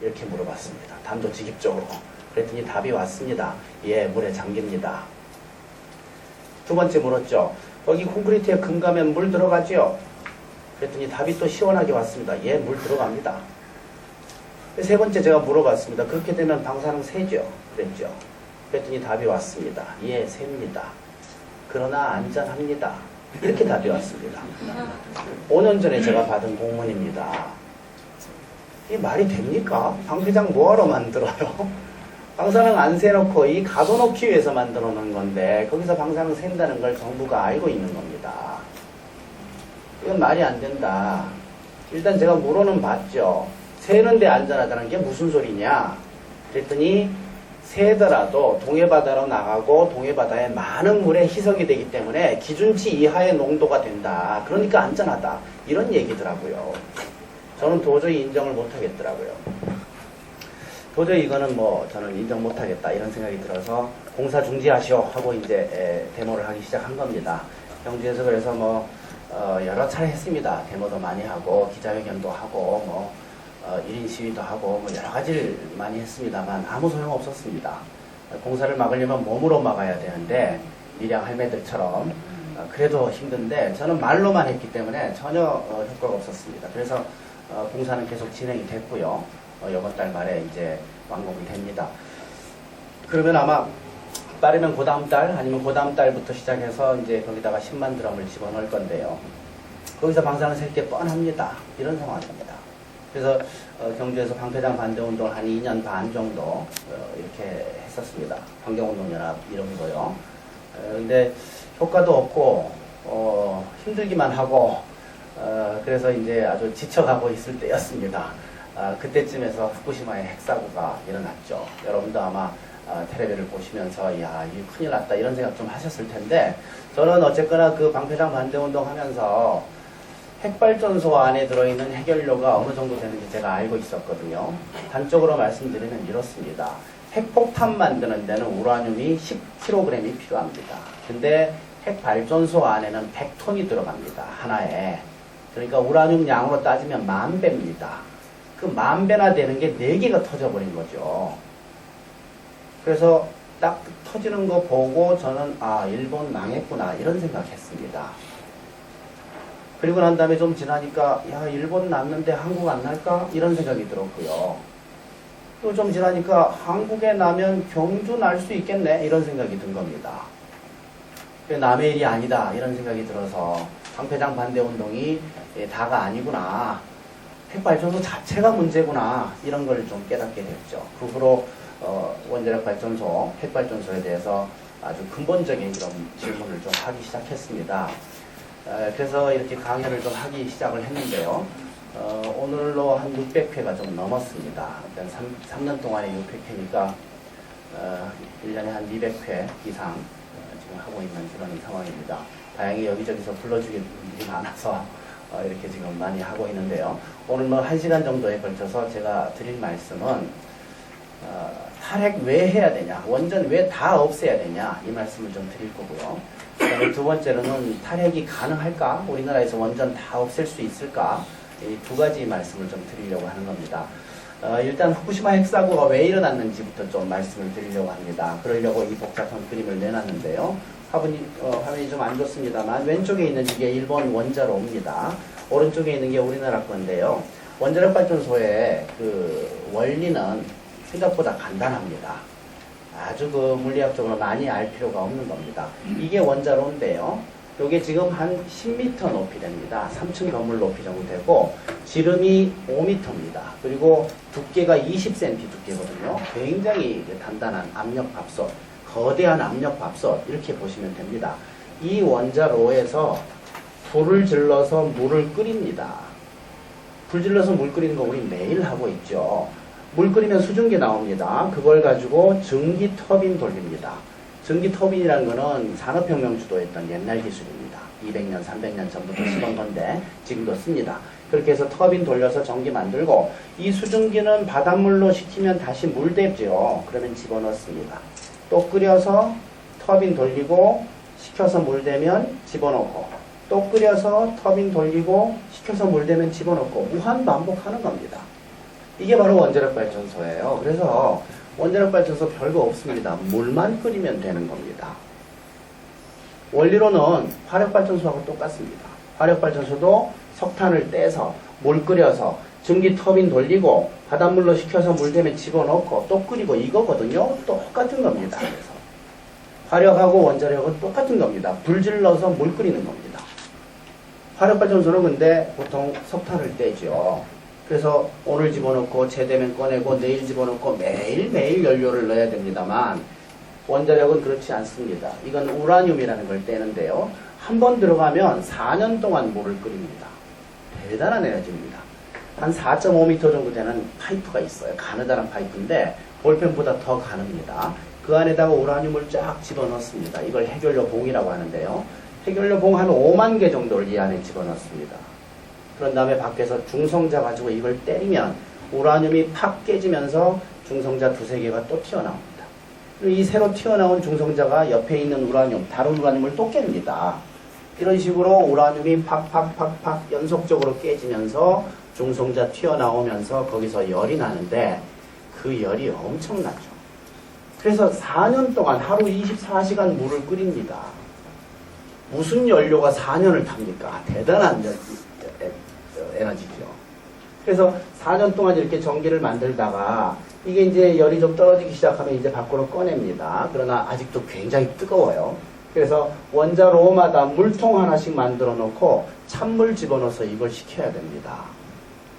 이렇게 물어봤습니다. 단도직입적으로. 그랬더니 답이 왔습니다. 예, 물에 잠깁니다. 두 번째 물었죠. 거기 콘크리트에 금가면 물 들어가죠? 그랬더니 답이 또 시원하게 왔습니다. 예, 물 들어갑니다. 세 번째 제가 물어봤습니다. 그렇게 되면 방사능 새죠? 그랬죠. 그랬더니 답이 왔습니다. 예, 셉니다. 그러나 안전합니다. 이렇게 답이 왔습니다. 5년 전에 제가 받은 공문입니다. 이게 말이 됩니까? 방패장 뭐하러 만들어요? 방사능 안 새놓고 이 가둬놓기 위해서 만들어 놓은 건데 거기서 방사능 샌다는 걸 정부가 알고 있는 겁니다. 이건 말이 안 된다. 일단 제가 물어는 봤죠. 새는데 안전하다는 게 무슨 소리냐? 그랬더니 새더라도 동해바다로 나가고 동해바다에 많은 물에 희석이 되기 때문에 기준치 이하의 농도가 된다. 그러니까 안전하다. 이런 얘기더라고요. 저는 도저히 인정을 못하겠더라고요. 도저히 이거는 뭐 저는 인정 못하겠다 이런 생각이 들어서 공사 중지하시오 하고 이제 데모를 하기 시작한 겁니다. 경주에서 그래서 뭐 여러 차례 했습니다. 데모도 많이 하고 기자회견도 하고 뭐 1인 시위도 하고 뭐 여러 가지를 많이 했습니다만 아무 소용 없었습니다. 공사를 막으려면 몸으로 막아야 되는데 밀양 할매들처럼 그래도 힘든데 저는 말로만 했기 때문에 전혀 효과가 없었습니다. 그래서 공사는 계속 진행이 됐고요. 이번 달 말에 이제 완공이 됩니다. 그러면 아마 빠르면 그 다음 달 아니면 그 다음 달부터 시작해서 이제 거기다가 10만 드럼을 집어넣을 건데요. 거기서 방사능 셀 게 뻔합니다. 이런 상황입니다. 그래서 경주에서 방패장 반대운동을 한 2년 반 정도 이렇게 했었습니다. 환경운동연합 이름으로요. 근데 효과도 없고 힘들기만 하고 그래서 이제 아주 지쳐가고 있을 때였습니다. 그때쯤에서 후쿠시마의 핵사고가 일어났죠. 여러분도 아마 텔레비를 보시면서 야, 이게 큰일 났다 이런 생각 좀 하셨을 텐데 저는 어쨌거나 그 방패장 반대운동 하면서 핵발전소 안에 들어있는 핵연료가 어느 정도 되는지 제가 알고 있었거든요. 단적으로 말씀드리면 이렇습니다. 핵폭탄 만드는 데는 우라늄이 10kg이 필요합니다. 근데 핵발전소 안에는 100톤이 들어갑니다. 하나에. 그러니까 우라늄 양으로 따지면 10,000배입니다. 그 10,000배나 되는 게 4개가 터져버린 거죠. 그래서 딱 터지는 거 보고 저는 아, 일본 망했구나 이런 생각했습니다. 그리고 난 다음에 좀 지나니까 야, 일본 났는데 한국 안 날까? 이런 생각이 들었고요. 또 좀 지나니까 한국에 나면 경주 날 수 있겠네 이런 생각이 든 겁니다. 남의 일이 아니다 이런 생각이 들어서 방패장 반대운동이 다가 아니구나. 핵발전소 자체가 문제구나 이런 걸 좀 깨닫게 됐죠. 그 후로 원자력 발전소, 핵발전소에 대해서 아주 근본적인 그런 질문을 좀 하기 시작했습니다. 그래서 이렇게 강연을 좀 하기 시작을 했는데요. 오늘로 한 600회가 좀 넘었습니다. 3년 동안에 600회니까 1년에 한 200회 이상 지금 하고 있는 그런 상황입니다. 다행히 여기저기서 불러주긴 많아서 이렇게 지금 많이 하고 있는데요. 오늘 뭐 1시간 정도에 걸쳐서 제가 드릴 말씀은 탈핵 왜 해야 되냐, 원전 왜 다 없애야 되냐 이 말씀을 좀 드릴 거고요. 그다음에 두 번째로는 탈핵이 가능할까, 우리나라에서 원전 다 없앨 수 있을까, 이 두 가지 말씀을 좀 드리려고 하는 겁니다. 일단 후쿠시마 핵사고가 왜 일어났는지부터 좀 말씀을 드리려고 합니다. 그러려고 이 복잡한 그림을 내놨는데요. 화면이 좀 안 좋습니다만 왼쪽에 있는 이게 일본 원자로입니다. 오른쪽에 있는 게 우리나라 건데요. 원자력 발전소의 그 원리는 생각보다 간단합니다. 아주 그 물리학적으로 많이 알 필요가 없는 겁니다. 이게 원자로인데요. 이게 지금 한 10m 높이 됩니다. 3층 건물 높이 정도 되고 지름이 5m입니다. 그리고 두께가 20cm 두께거든요. 굉장히 단단한 압력밥솥, 거대한 압력밥솥 이렇게 보시면 됩니다. 이 원자로에서 불을 질러서 물을 끓입니다. 불 질러서 물 끓이는 거 우리 매일 하고 있죠. 물 끓이면 수증기 나옵니다. 그걸 가지고 전기 터빈 돌립니다. 전기 터빈이라는 거는 산업혁명 주도했던 옛날 기술입니다. 200년, 300년 전부터 쓰던 건데 지금도 씁니다. 그렇게 해서 터빈 돌려서 전기 만들고 이 수증기는 바닷물로 식히면 다시 물되죠. 그러면 집어넣습니다. 또 끓여서 터빈 돌리고 식혀서 물되면 집어넣고 또 끓여서 터빈 돌리고 식혀서 물되면 집어넣고 무한 반복하는 겁니다. 이게 바로 원자력 발전소예요. 그래서 원자력 발전소 별거 없습니다. 물만 끓이면 되는 겁니다. 원리로는 화력 발전소하고 똑같습니다. 화력 발전소도 석탄을 떼서 물 끓여서 전기 터빈 돌리고 바닷물로 식혀서 물 대면 집어넣고 또 끓이고 이거거든요. 똑같은 겁니다. 그래서 화력하고 원자력은 똑같은 겁니다. 불 질러서 물 끓이는 겁니다. 화력 발전소는 근데 보통 석탄을 떼죠. 그래서 오늘 집어넣고 제되면 꺼내고 내일 집어넣고 매일매일 연료를 넣어야 됩니다만 원자력은 그렇지 않습니다. 이건 우라늄이라는 걸 떼는데요. 한 번 들어가면 4년 동안 물을 끓입니다. 대단한 에너지입니다. 한 4.5m 정도 되는 파이프가 있어요. 가느다란 파이프인데 볼펜보다 더 가늡니다. 그 안에다가 우라늄을 쫙 집어넣습니다. 이걸 해결료 봉이라고 하는데요. 해결료 봉 한 5만 개 정도를 이 안에 집어넣습니다. 그런 다음에 밖에서 중성자 가지고 이걸 때리면 우라늄이 팍 깨지면서 중성자 두세 개가 또 튀어나옵니다. 이 새로 튀어나온 중성자가 옆에 있는 우라늄, 다른 우라늄을 또 깹니다. 이런 식으로 우라늄이 팍팍팍팍 연속적으로 깨지면서 중성자 튀어나오면서 거기서 열이 나는데 그 열이 엄청나죠. 그래서 4년 동안 하루 24시간 물을 끓입니다. 무슨 연료가 4년을 탑니까? 대단한 에너지죠. 그래서 4년 동안 이렇게 전기를 만들다가 이게 이제 열이 좀 떨어지기 시작하면 이제 밖으로 꺼냅니다. 그러나 아직도 굉장히 뜨거워요. 그래서 원자로마다 물통 하나씩 만들어 놓고 찬물 집어넣어서 이걸 식혀야 됩니다.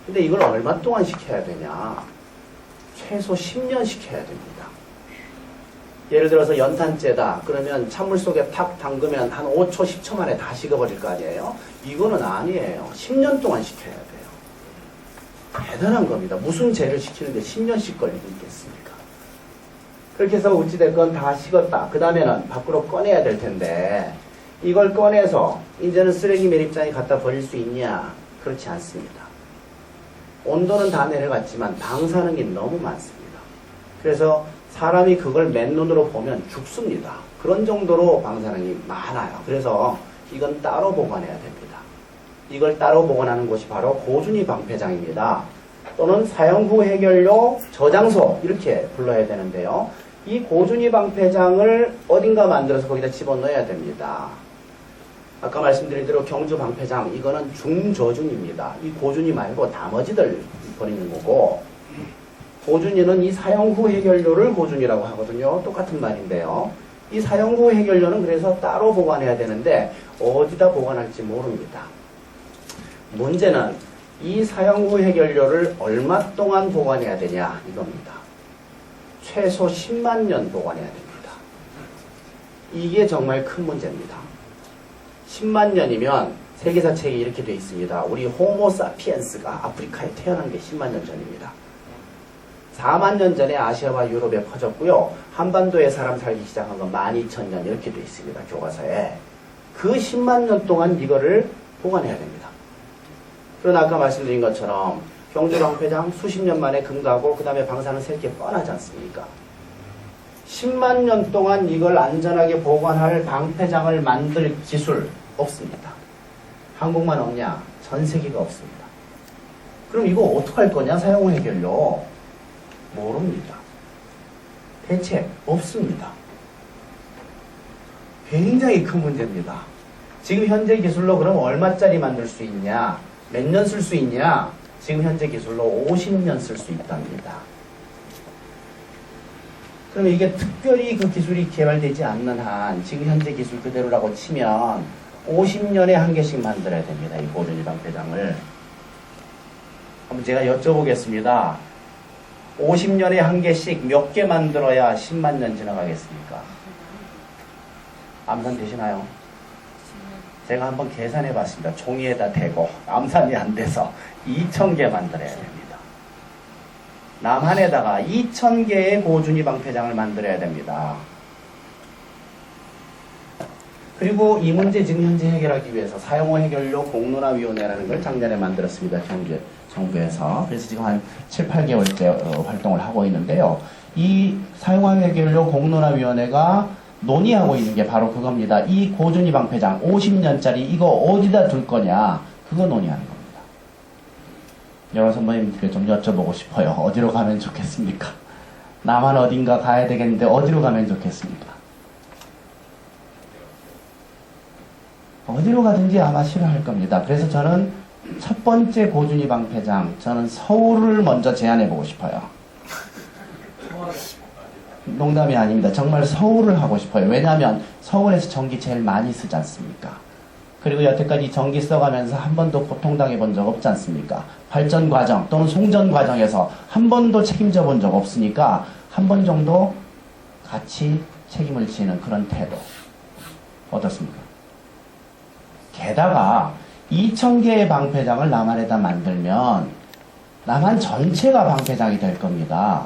근데 이걸 얼마 동안 식혀야 되냐? 최소 10년 식혀야 됩니다. 예를 들어서 연탄재다. 그러면 찬물 속에 탁 담그면 한 5초, 10초 만에 다 식어버릴 거 아니에요? 이거는 아니에요. 10년 동안 식혀야 돼요. 대단한 겁니다. 무슨 재를 식히는데 10년씩 걸리고 있겠습니까? 그렇게 해서 어찌됐건 다 식었다. 그 다음에는 밖으로 꺼내야 될 텐데 이걸 꺼내서 이제는 쓰레기 매립장에 갖다 버릴 수 있냐? 그렇지 않습니다. 온도는 다 내려갔지만 방사능이 너무 많습니다. 그래서 사람이 그걸 맨눈으로 보면 죽습니다. 그런 정도로 방사능이 많아요. 그래서 이건 따로 보관해야 됩니다. 이걸 따로 보관하는 곳이 바로 고준위 방패장입니다. 또는 사용 후 해결료 저장소 이렇게 불러야 되는데요. 이 고준위 방패장을 어딘가 만들어서 거기다 집어넣어야 됩니다. 아까 말씀드린 대로 경주 방패장 이거는 중저준입니다. 이 고준위 말고 나머지들 버리는 거고 고준위는 이 사용 후 해결료를 고준위라고 하거든요. 똑같은 말인데요. 이 사용 후 해결료는 그래서 따로 보관해야 되는데 어디다 보관할지 모릅니다. 문제는 이 사용 후 해결료를 얼마 동안 보관해야 되냐 이겁니다. 최소 10만 년 보관해야 됩니다. 이게 정말 큰 문제입니다. 10만 년이면 세계사 책에 이렇게 되어 있습니다. 우리 호모사피엔스가 아프리카에 태어난 게 10만 년 전입니다. 4만 년 전에 아시아와 유럽에 퍼졌고요. 한반도에 사람 살기 시작한 건 12,000년 이렇게 되어 있습니다. 교과서에. 그 10만 년 동안 이거를 보관해야 됩니다. 그러나 아까 말씀드린 것처럼 경주 방패장 수십 년 만에 금가고 그 다음에 방사능 셀게 뻔하지 않습니까? 10만 년 동안 이걸 안전하게 보관할 방패장을 만들 기술 없습니다. 한국만 없냐? 전 세계가 없습니다. 그럼 이거 어떡할 거냐? 사용 후 해결료. 모릅니다. 대책 없습니다. 굉장히 큰 문제입니다. 지금 현재 기술로 그럼 얼마짜리 만들 수 있냐? 몇 년 쓸 수 있냐? 지금 현재 기술로 50년 쓸 수 있답니다. 그럼 이게 특별히 그 기술이 개발되지 않는 한 지금 현재 기술 그대로라고 치면 50년에 한 개씩 만들어야 됩니다. 이 고준위 방패장을. 한번 제가 여쭤보겠습니다. 50년에 한 개씩 몇 개 만들어야 10만 년 지나가겠습니까? 암산 되시나요? 제가 한번 계산해 봤습니다. 종이에다 대고 암산이 안 돼서 2,000개 만들어야 됩니다. 남한에다가 2,000개의 고준위 방패장을 만들어야 됩니다. 그리고 이 문제 지금 현재 해결하기 위해서 사용 후 해결료 공론화위원회라는 걸 작년에 만들었습니다. 정부에서. 그래서 지금 한 7, 8개월째 활동을 하고 있는데요. 이 사용 후 해결료 공론화위원회가 논의하고 있는 게 바로 그겁니다. 이 고준위 방패장 50년짜리 이거 어디다 둘 거냐 그거 논의하는 겁니다. 여러 선배님들께 좀 여쭤보고 싶어요. 어디로 가면 좋겠습니까? 나만 어딘가 가야 되겠는데 어디로 가면 좋겠습니까? 어디로 가든지 아마 싫어할 겁니다. 그래서 저는 첫 번째 고준희 방패장, 저는 서울을 먼저 제안해보고 싶어요. 농담이 아닙니다. 정말 서울을 하고 싶어요. 왜냐하면 서울에서 전기 제일 많이 쓰지 않습니까? 그리고 여태까지 전기 써가면서 한 번도 고통당해 본 적 없지 않습니까? 발전 과정 또는 송전 과정에서 한 번도 책임져 본 적 없으니까 한 번 정도 같이 책임을 지는 그런 태도. 어떻습니까? 게다가 2,000개의 방패장을 남한에다 만들면 남한 전체가 방패장이 될 겁니다.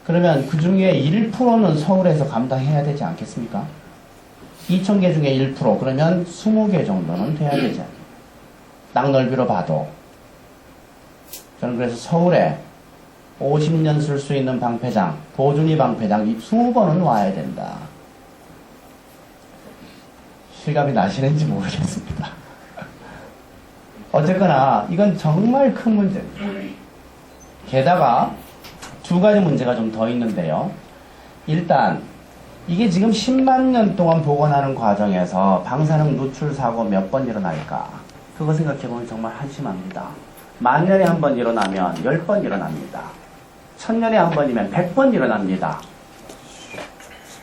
그러면 그 중에 1%는 서울에서 감당해야 되지 않겠습니까? 2,000개 중에 1%, 그러면 20개 정도는 돼야 되지 않나요? 땅 넓이로 봐도. 저는 그래서 서울에 50년 쓸 수 있는 방패장, 고준희 방패장 20번은 와야 된다. 실감이 나시는지 모르겠습니다. 어쨌거나 이건 정말 큰 문제입니다. 게다가 두 가지 문제가 좀 더 있는데요. 일단 이게 지금 10만 년 동안 복원하는 과정에서 방사능 누출 사고 몇 번 일어날까? 그거 생각해보면 정말 한심합니다. 10,000년에 한 번 일어나면 10번 일어납니다. 1000년에 한 번이면 100번 일어납니다.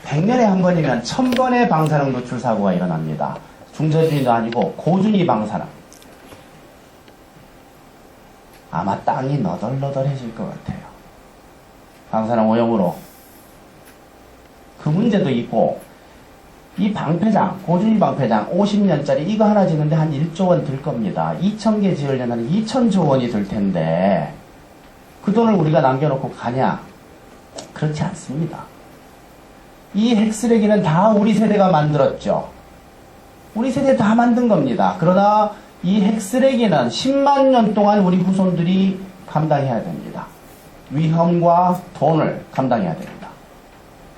100년에 한 번이면 1000번의 방사능 누출 사고가 일어납니다. 중저준위도 아니고 고준위 방사능. 아마 땅이 너덜너덜해질 것 같아요. 방사능 오염으로. 그 문제도 있고, 이 방패장, 고준위 방패장 50년짜리 이거 하나 짓는데 한 1조 원 들 겁니다. 2,000개 지으려면 2,000조 원이 들 텐데 그 돈을 우리가 남겨놓고 가냐? 그렇지 않습니다. 이 핵쓰레기는 다 우리 세대가 만들었죠. 우리 세대 다 만든 겁니다. 그러나 이 핵쓰레기는 10만 년 동안 우리 후손들이 감당해야 됩니다. 위험과 돈을 감당해야 됩니다.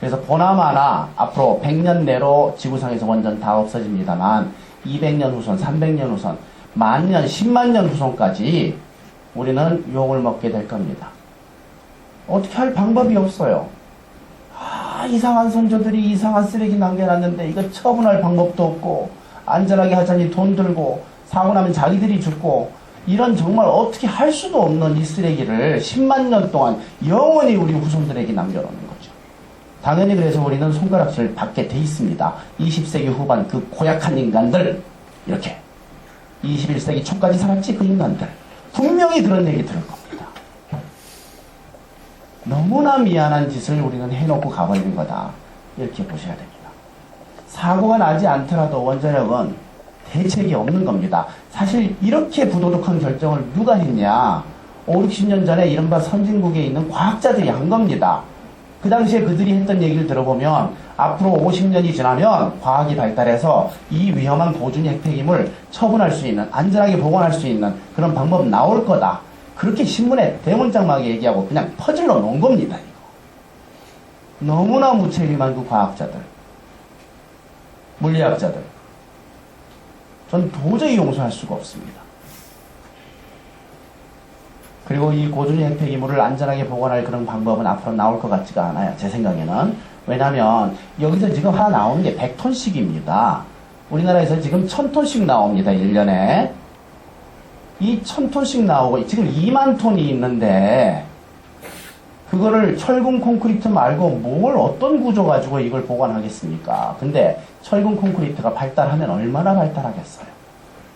그래서 보나마나 앞으로 100년 내로 지구상에서 원전 다 없어집니다만 200년 후손, 300년 후손, 10,000년, 10만 년 후손까지 우리는 욕을 먹게 될 겁니다. 어떻게 할 방법이 없어요. 이상한 선조들이 이상한 쓰레기 남겨놨는데 이거 처분할 방법도 없고 안전하게 하자니 돈 들고 사고 나면 자기들이 죽고 이런 정말 어떻게 할 수도 없는 이 쓰레기를 10만 년 동안 영원히 우리 후손들에게 남겨놓는 거죠. 당연히 그래서 우리는 손가락질 받게 돼 있습니다. 20세기 후반 그 고약한 인간들, 이렇게 21세기 초까지 살았지 그 인간들 분명히 그런 얘기 들을 겁니다. 너무나 미안한 짓을 우리는 해놓고 가버린 거다. 이렇게 보셔야 됩니다. 사고가 나지 않더라도 원자력은 대책이 없는 겁니다. 사실 이렇게 부도덕한 결정을 누가 했냐? 5, 60년 전에 이른바 선진국에 있는 과학자들이 한 겁니다. 그 당시에 그들이 했던 얘기를 들어보면 앞으로 50년이 지나면 과학이 발달해서 이 위험한 고준위 핵폐기물 처분할 수 있는, 안전하게 보관할 수 있는 그런 방법 나올 거다. 그렇게 신문에 대문짝막이 얘기하고 그냥 퍼즐로 놓은 겁니다. 이거. 너무나 무책임한 그 과학자들, 물리학자들. 전 도저히 용서할 수가 없습니다. 그리고 이 고준위 핵폐기물을 안전하게 보관할 그런 방법은 앞으로 나올 것 같지가 않아요. 제 생각에는. 왜냐하면 여기서 지금 하나 나오는 게 100톤씩입니다. 우리나라에서 지금 1000톤씩 나옵니다. 1년에. 이 1000톤씩 나오고 지금 2만 톤이 있는데 그거를 철근 콘크리트 말고 뭘 어떤 구조 가지고 이걸 보관하겠습니까? 근데 철근 콘크리트가 발달하면 얼마나 발달하겠어요?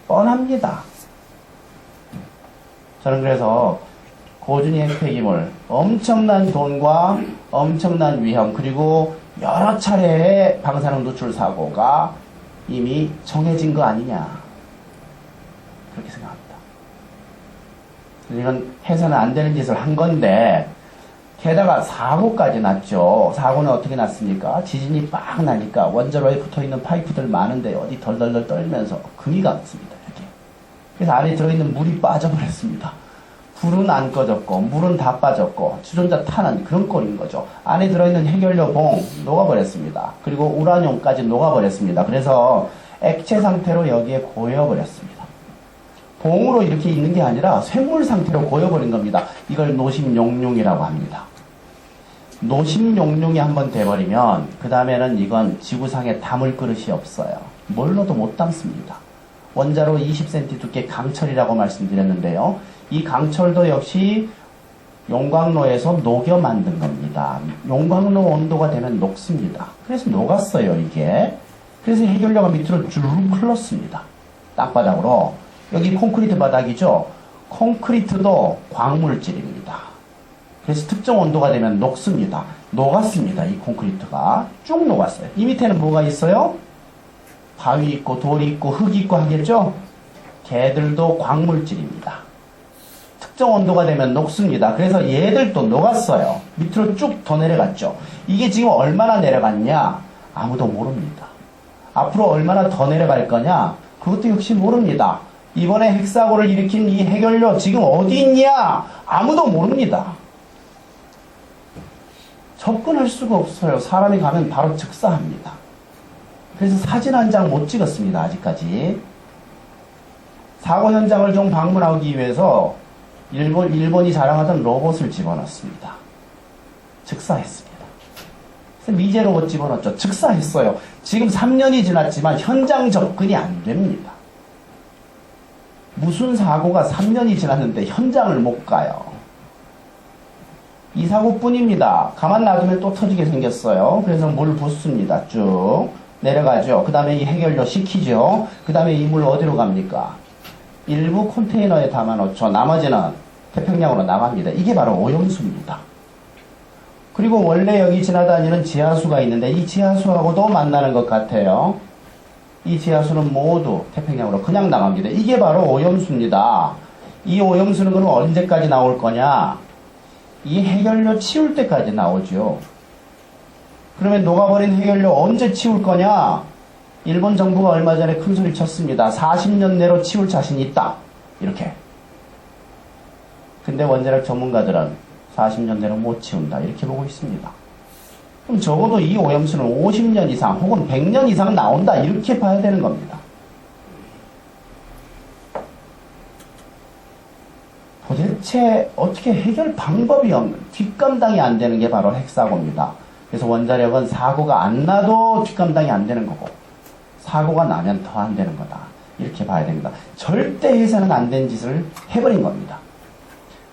뻔합니다. 저는 그래서 고준위 핵폐기물 엄청난 돈과 엄청난 위험 그리고 여러 차례의 방사능 누출 사고가 이미 정해진 거 아니냐 그렇게 생각합니다. 이건 해서는 안 되는 짓을 한 건데 게다가 사고까지 났죠. 사고는 어떻게 났습니까? 지진이 빡 나니까 원자로에 붙어있는 파이프들 많은데 어디 덜덜덜 떨면서 금이 갔습니다. 이렇게. 그래서 안에 들어있는 물이 빠져버렸습니다. 불은 안 꺼졌고 물은 다 빠졌고 주전자 타는 그런 꼴인 거죠. 안에 들어있는 해결료 봉 녹아버렸습니다. 그리고 우라늄까지 녹아버렸습니다. 그래서 액체 상태로 여기에 고여버렸습니다. 봉으로 이렇게 있는 게 아니라 쇳물 상태로 고여버린 겁니다. 이걸 노심용융이라고 합니다. 노심용융이 한번 돼버리면 그 다음에는 이건 지구상에 담을 그릇이 없어요. 뭘로도 못 담습니다. 원자로 20cm 두께 강철이라고 말씀드렸는데요. 이 강철도 역시 용광로에서 녹여 만든 겁니다. 용광로 온도가 되면 녹습니다. 그래서 녹았어요, 이게. 그래서 해결료가 밑으로 쭉 흘렀습니다. 땅바닥으로. 여기 콘크리트 바닥이죠. 콘크리트도 광물질입니다. 그래서 특정 온도가 되면 녹습니다. 녹았습니다, 이 콘크리트가. 쭉 녹았어요. 이 밑에는 뭐가 있어요? 바위 있고 돌이 있고 흙이 있고 하겠죠? 걔들도 광물질입니다. 특정 온도가 되면 녹습니다. 그래서 얘들도 녹았어요. 밑으로 쭉 더 내려갔죠. 이게 지금 얼마나 내려갔냐? 아무도 모릅니다. 앞으로 얼마나 더 내려갈 거냐? 그것도 역시 모릅니다. 이번에 핵사고를 일으킨 이 해결료 지금 어디 있냐? 아무도 모릅니다. 접근할 수가 없어요. 사람이 가면 바로 즉사합니다. 그래서 사진 한 장 못 찍었습니다. 아직까지. 사고 현장을 좀 방문하기 위해서 일본이 자랑하던 로봇을 집어넣습니다. 즉사했습니다. 그래서 미제 로봇 집어넣었죠. 즉사했어요. 지금 3년이 지났지만 현장 접근이 안 됩니다. 무슨 사고가 3년이 지났는데 현장을 못 가요. 이 사고뿐입니다. 가만 놔두면 또 터지게 생겼어요. 그래서 물 붓습니다. 쭉 내려가죠. 그 다음에 이 해결료 식히죠. 그 다음에 이 물 어디로 갑니까? 일부 컨테이너에 담아놓죠. 나머지는 태평양으로 나갑니다. 이게 바로 오염수입니다. 그리고 원래 여기 지나다니는 지하수가 있는데 이 지하수하고도 만나는 것 같아요. 이 지하수는 모두 태평양으로 그냥 나갑니다. 이게 바로 오염수입니다. 이 오염수는 그럼 언제까지 나올 거냐? 이 해결료 치울 때까지 나오죠. 그러면 녹아버린 해결료 언제 치울 거냐? 일본 정부가 얼마 전에 큰 소리 쳤습니다. 40년 내로 치울 자신이 있다. 이렇게. 근데 원자력 전문가들은 40년 내로 못 치운다. 이렇게 보고 있습니다. 그럼 적어도 이 오염수는 50년 이상 혹은 100년 이상 나온다. 이렇게 봐야 되는 겁니다. 도대체 어떻게 해결 방법이 없는, 뒷감당이 안 되는 게 바로 핵사고입니다. 그래서 원자력은 사고가 안 나도 뒷감당이 안 되는 거고, 사고가 나면 더 안 되는 거다. 이렇게 봐야 됩니다. 절대 해서는 안 된 짓을 해버린 겁니다.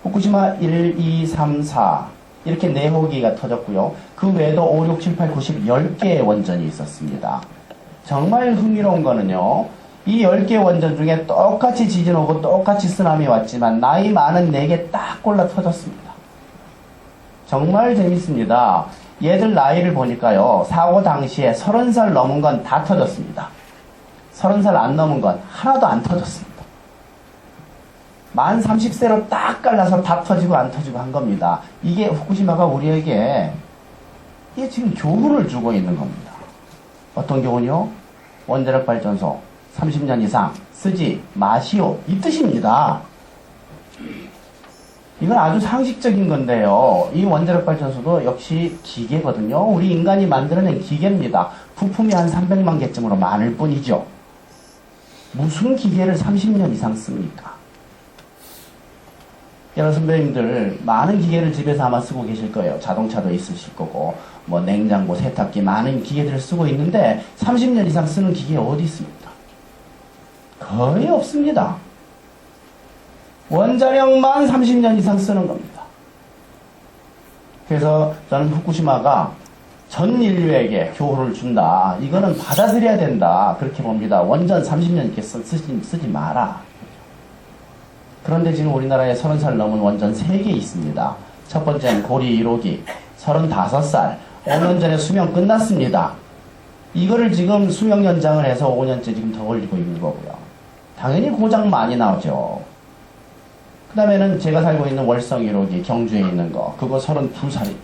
후쿠시마 1, 2, 3, 4 이렇게 4호기가 터졌고요. 그 외에도 5, 6, 7, 8, 9, 10 10개의 원전이 있었습니다. 정말 흥미로운 거는요. 이 10개 원전 중에 똑같이 지진 오고 똑같이 쓰나미 왔지만 나이 많은 4개 딱 골라 터졌습니다. 정말 재밌습니다. 얘들 나이를 보니까요. 사고 당시에 30살 넘은 건 다 터졌습니다. 30살 안 넘은 건 하나도 안 터졌습니다. 만 30세로 딱 갈라서 다 터지고 안 터지고 한 겁니다. 이게 후쿠시마가 우리에게 이게 지금 교훈을 주고 있는 겁니다. 어떤 교훈이요? 원자력 발전소 30년 이상 쓰지 마시오. 이 뜻입니다. 이건 아주 상식적인 건데요. 이 원자력 발전소도 역시 기계거든요. 우리 인간이 만들어낸 기계입니다. 부품이 한 300만 개쯤으로 많을 뿐이죠. 무슨 기계를 30년 이상 씁니까? 여러 선배님들 많은 기계를 집에서 아마 쓰고 계실 거예요. 자동차도 있으실 거고 뭐 냉장고, 세탁기 많은 기계들을 쓰고 있는데 30년 이상 쓰는 기계 어디 있습니까? 거의 없습니다. 원자력만 30년 이상 쓰는 겁니다. 그래서 저는 후쿠시마가 전 인류에게 교훈을 준다. 이거는 받아들여야 된다. 그렇게 봅니다. 원전 30년 이렇게 쓰지 마라. 그런데 지금 우리나라에 30살 넘은 원전 3개 있습니다. 첫 번째는 고리 1호기 35살 5년 전에 수명 끝났습니다. 이거를 지금 수명 연장을 해서 5년째 지금 더 올리고 있는 거고요. 당연히 고장 많이 나오죠. 그 다음에는 제가 살고 있는 월성 1호기 경주에 있는 거 그거 32살이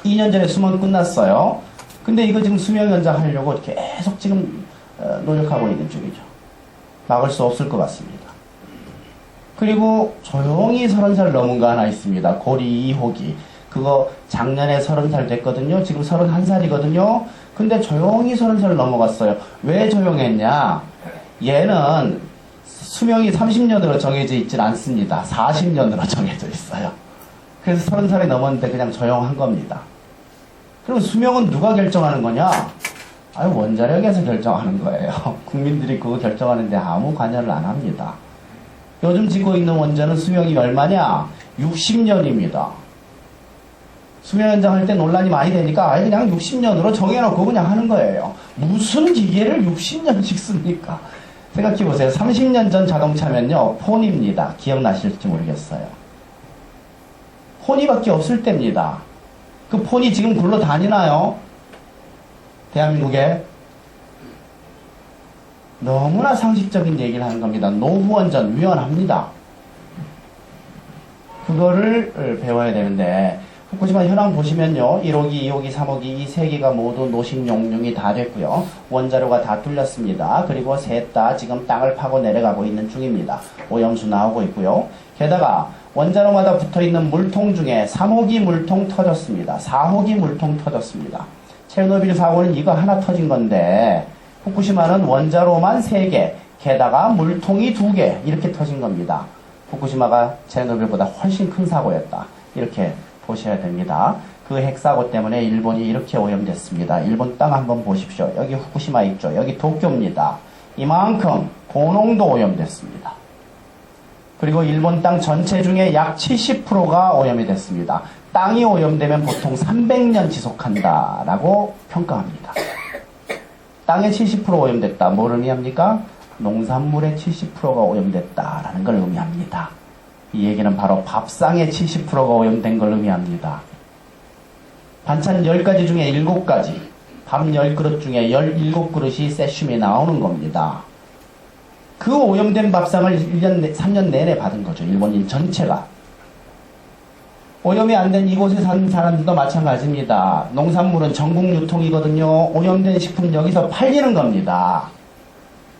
2년 전에 수명 끝났어요. 근데 이거 지금 수명 연장하려고 계속 지금 노력하고 있는 중이죠. 막을 수 없을 것 같습니다. 그리고 조용히 30살 넘은 거 하나 있습니다. 고리 2호기. 그거 작년에 30살 됐거든요. 지금 31살이거든요. 근데 조용히 30살 넘어갔어요. 왜 조용했냐? 얘는 수명이 30년으로 정해져 있질 않습니다. 40년으로 정해져 있어요. 그래서 30살이 넘었는데 그냥 조용한 겁니다. 그럼 수명은 누가 결정하는 거냐? 아유, 원자력에서 결정하는 거예요. 국민들이 그거 결정하는데 아무 관여를 안 합니다. 요즘 짓고 있는 원전은 수명이 얼마냐? 60년입니다. 수명 연장할 때 논란이 많이 되니까 아예 그냥 60년으로 정해놓고 그냥 하는 거예요. 무슨 기계를 60년씩 씁니까? 생각해보세요. 30년 전 자동차면요, 폰입니다. 기억나실지 모르겠어요. 폰이밖에 없을 때입니다. 그 폰이 지금 굴러다니나요? 대한민국에? 너무나 상식적인 얘기를 하는 겁니다. 노후원전 위헌합니다. 그거를 배워야 되는데, 후쿠시마 현황 보시면요, 1호기, 2호기, 3호기 이 세 개가 모두 노식용융이 다 됐고요. 원자로가 다 뚫렸습니다. 그리고 셋 다 지금 땅을 파고 내려가고 있는 중입니다. 오염수 나오고 있고요. 게다가 원자로마다 붙어있는 물통 중에 3호기 물통 터졌습니다. 4호기 물통 터졌습니다. 체르노빌 사고는 이거 하나 터진 건데 후쿠시마는 원자로만 3개, 게다가 물통이 2개 이렇게 터진 겁니다. 후쿠시마가 체르노빌보다 훨씬 큰 사고였다. 이렇게 보셔야 됩니다. 그 핵사고 때문에 일본이 이렇게 오염됐습니다. 일본 땅 한번 보십시오. 여기 후쿠시마 있죠. 여기 도쿄입니다. 이만큼 고농도 오염됐습니다. 그리고 일본 땅 전체 중에 약 70%가 오염이 됐습니다. 땅이 오염되면 보통 300년 지속한다라고 평가합니다. 땅에 70% 오염됐다. 뭘 의미합니까? 농산물의 70%가 오염됐다라는 걸 의미합니다. 이 얘기는 바로 밥상의 70%가 오염된 걸 의미합니다. 반찬 10가지 중에 7가지, 밥 10그릇 중에 17그릇이 세슘이 나오는 겁니다. 그 오염된 밥상을 3년 내내 받은 거죠. 일본인 전체가. 오염이 안 된 이곳에 사는 사람들도 마찬가지입니다. 농산물은 전국 유통이거든요. 오염된 식품 여기서 팔리는 겁니다.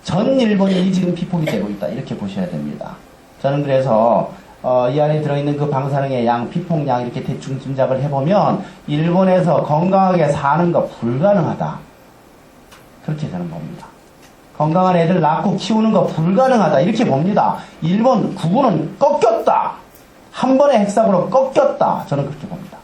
전 일본인이 지금 피폭이 되고 있다. 이렇게 보셔야 됩니다. 저는 그래서 이 안에 들어있는 그 방사능의 양, 피폭량 이렇게 대충 짐작을 해보면 일본에서 건강하게 사는 거 불가능하다. 그렇게 저는 봅니다. 건강한 애들 낳고 키우는 거 불가능하다. 이렇게 봅니다. 일본 국군은 꺾였다. 한 번의 핵사고로 꺾였다. 저는 그렇게 봅니다.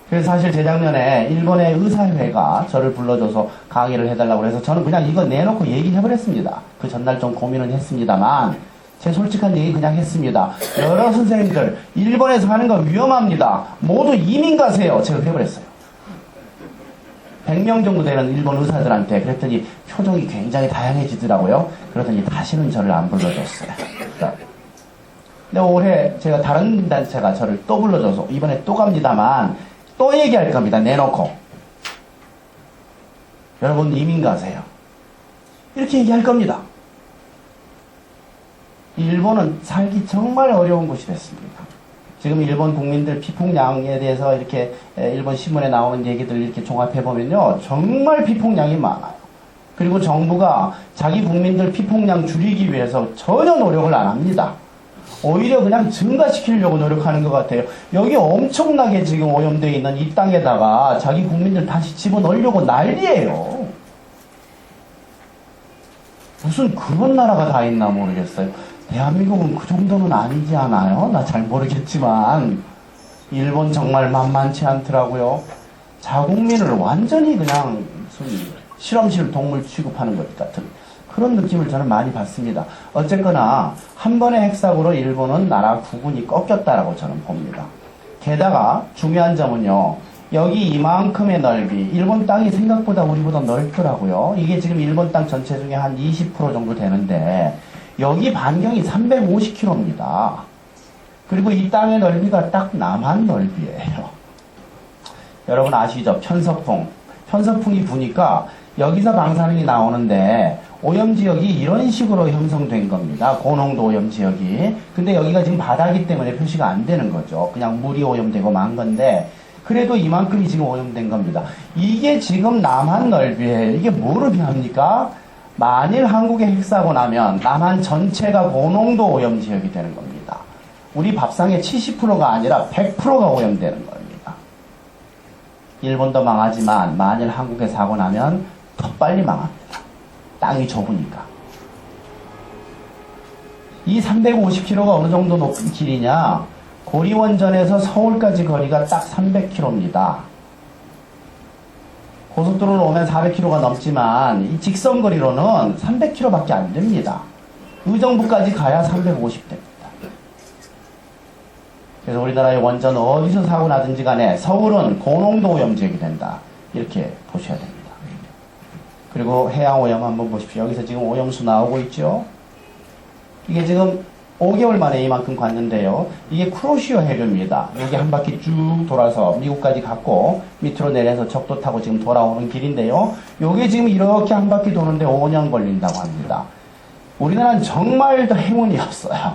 그래서 사실 재작년에 일본의 의사회가 저를 불러줘서 강의를 해달라고 해서 저는 그냥 이거 내놓고 얘기해버렸습니다. 그 전날 좀 고민은 했습니다만 제 솔직한 얘기 그냥 했습니다. 여러 선생님들 일본에서 하는 거 위험합니다. 모두 이민 가세요. 제가 해버렸어요. 100명 정도 되는 일본 의사들한테 그랬더니 표정이 굉장히 다양해지더라고요. 그러더니 다시는 저를 안 불러줬어요. 근데 올해 제가 다른 단체가 저를 또 불러줘서 이번에 또 갑니다만 또 얘기할 겁니다. 내놓고. 여러분 이민 가세요. 이렇게 얘기할 겁니다. 일본은 살기 정말 어려운 곳이 됐습니다. 지금 일본 국민들 피폭량에 대해서 이렇게 일본 신문에 나오는 얘기들 이렇게 종합해보면요. 정말 피폭량이 많아요. 그리고 정부가 자기 국민들 피폭량 줄이기 위해서 전혀 노력을 안 합니다. 오히려 그냥 증가시키려고 노력하는 것 같아요. 여기 엄청나게 지금 오염되어 있는 이 땅에다가 자기 국민들 다시 집어넣으려고 난리예요. 무슨 그런 나라가 다 있나 모르겠어요. 대한민국은 그 정도는 아니지 않아요? 나 잘 모르겠지만 일본 정말 만만치 않더라고요. 자국민을 완전히 그냥 무슨 실험실 동물 취급하는 것 같은 그런 느낌을 저는 많이 받습니다. 어쨌거나 한 번의 핵사고로 일본은 나라 국운이 꺾였다라고 저는 봅니다. 게다가 중요한 점은요. 여기 이만큼의 넓이, 일본 땅이 생각보다 우리보다 넓더라고요. 이게 지금 일본 땅 전체 중에 한 20% 정도 되는데 여기 반경이 350km입니다. 그리고 이 땅의 넓이가 딱 남한 넓이에요. 여러분 아시죠? 편서풍. 편서풍이 부니까 여기서 방사능이 나오는데 오염지역이 이런 식으로 형성된 겁니다. 고농도 오염지역이. 근데 여기가 지금 바다기 때문에 표시가 안 되는 거죠. 그냥 물이 오염되고 만 건데 그래도 이만큼이 지금 오염된 겁니다. 이게 지금 남한 넓이에요. 이게 뭘 의미합니까? 만일 한국에 핵사고 나면 남한 전체가 고농도 오염지역이 되는 겁니다. 우리 밥상의 70%가 아니라 100%가 오염되는 겁니다. 일본도 망하지만 만일 한국에 사고 나면 더 빨리 망합니다. 땅이 좁으니까. 이 350km가 어느 정도 높은 길이냐? 고리원전에서 서울까지 거리가 딱 300km입니다. 고속도로로 오면 400km가 넘지만 이 직선거리로는 300km밖에 안 됩니다. 의정부까지 가야 350대입니다. 그래서 우리나라의 원전 어디서 사고 나든지 간에 서울은 고농도 오염 지역이 된다. 이렇게 보셔야 됩니다. 그리고 해양 오염 한번 보십시오. 여기서 지금 오염수 나오고 있죠? 이게 지금 5개월 만에 이만큼 갔는데요. 이게 쿠로시오 해류입니다. 여기 한 바퀴 쭉 돌아서 미국까지 갔고 밑으로 내려서 적도 타고 지금 돌아오는 길인데요. 요게 지금 이렇게 한 바퀴 도는데 5년 걸린다고 합니다. 우리나라는 정말 더 행운이 없어요.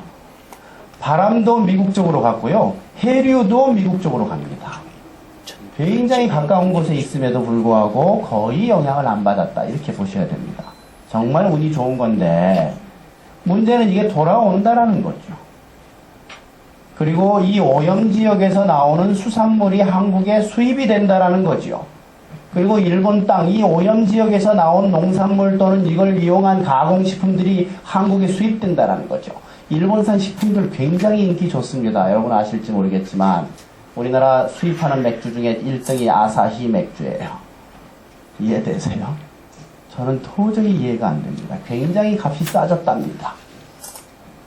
바람도 미국 쪽으로 갔고요. 해류도 미국 쪽으로 갑니다. 굉장히 가까운 곳에 있음에도 불구하고 거의 영향을 안 받았다. 이렇게 보셔야 됩니다. 정말 운이 좋은 건데 문제는 이게 돌아온다라는 거죠. 그리고 이 오염지역에서 나오는 수산물이 한국에 수입이 된다라는 거죠. 그리고 일본 땅, 이 오염지역에서 나온 농산물 또는 이걸 이용한 가공식품들이 한국에 수입된다라는 거죠. 일본산 식품들 굉장히 인기 좋습니다. 여러분 아실지 모르겠지만 우리나라 수입하는 맥주 중에 1등이 아사히 맥주예요. 이해되세요? 저는 도저히 이해가 안 됩니다. 굉장히 값이 싸졌답니다.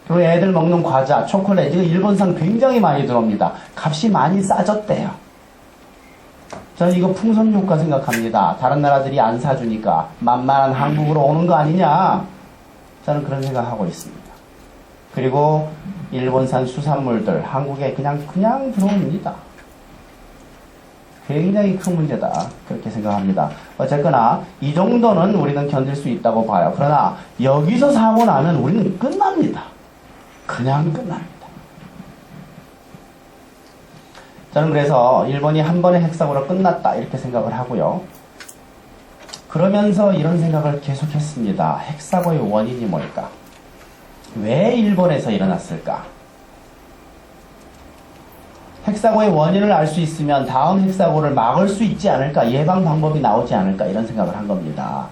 그리고 애들 먹는 과자, 초콜릿, 이거 일본산 굉장히 많이 들어옵니다. 값이 많이 싸졌대요. 저는 이거 풍선 효과 생각합니다. 다른 나라들이 안 사주니까 만만한 한국으로 오는 거 아니냐? 저는 그런 생각하고 있습니다. 그리고 일본산 수산물들 한국에 그냥 들어옵니다. 굉장히 큰 문제다. 그렇게 생각합니다. 어쨌거나 이 정도는 우리는 견딜 수 있다고 봐요. 그러나 여기서 사고 나면 우리는 끝납니다. 그냥 끝납니다. 저는 그래서 일본이 한 번의 핵사고로 끝났다 이렇게 생각을 하고요. 그러면서 이런 생각을 계속했습니다. 핵사고의 원인이 뭘까? 왜 일본에서 일어났을까? 핵사고의 원인을 알 수 있으면 다음 핵사고를 막을 수 있지 않을까? 예방 방법이 나오지 않을까? 이런 생각을 한 겁니다.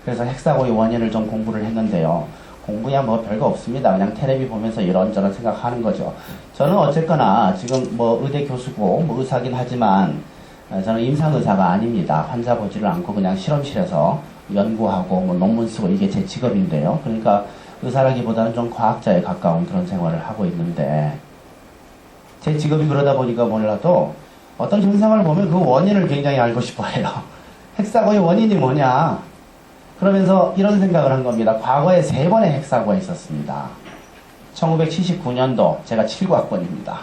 그래서 핵사고의 원인을 좀 공부를 했는데요. 공부야 뭐 별거 없습니다. 그냥 텔레비 보면서 이런저런 생각하는 거죠. 저는 어쨌거나 지금 뭐 의대 교수고 뭐 의사긴 하지만 저는 임상의사가 아닙니다. 환자 보지를 않고 그냥 실험실에서 연구하고 뭐 논문 쓰고 이게 제 직업인데요. 그러니까 의사라기보다는 좀 과학자에 가까운 그런 생활을 하고 있는데 제 직업이 그러다 보니까 몰라도 어떤 현상을 보면 그 원인을 굉장히 알고 싶어 해요. 핵사고의 원인이 뭐냐? 그러면서 이런 생각을 한 겁니다. 과거에 3번의 핵사고가 있었습니다. 1979년도, 제가 79학번입니다.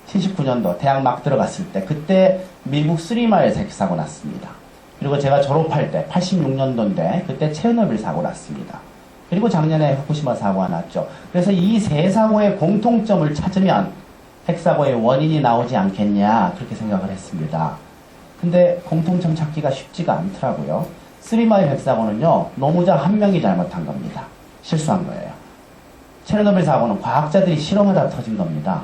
79년도 대학 막 들어갔을 때 그때 미국 3마일에서 핵사고 났습니다. 그리고 제가 졸업할 때 86년도인데 그때 체르노빌 사고 났습니다. 그리고 작년에 후쿠시마 사고가 났죠. 그래서 이 3사고의 공통점을 찾으면 핵사고의 원인이 나오지 않겠냐 그렇게 생각을 했습니다. 근데 공통점 찾기가 쉽지가 않더라고요. 3마일 핵사고는요. 노무자 1명이 잘못한 겁니다. 실수한 거예요. 체르노빌 사고는 과학자들이 실험하다 터진 겁니다.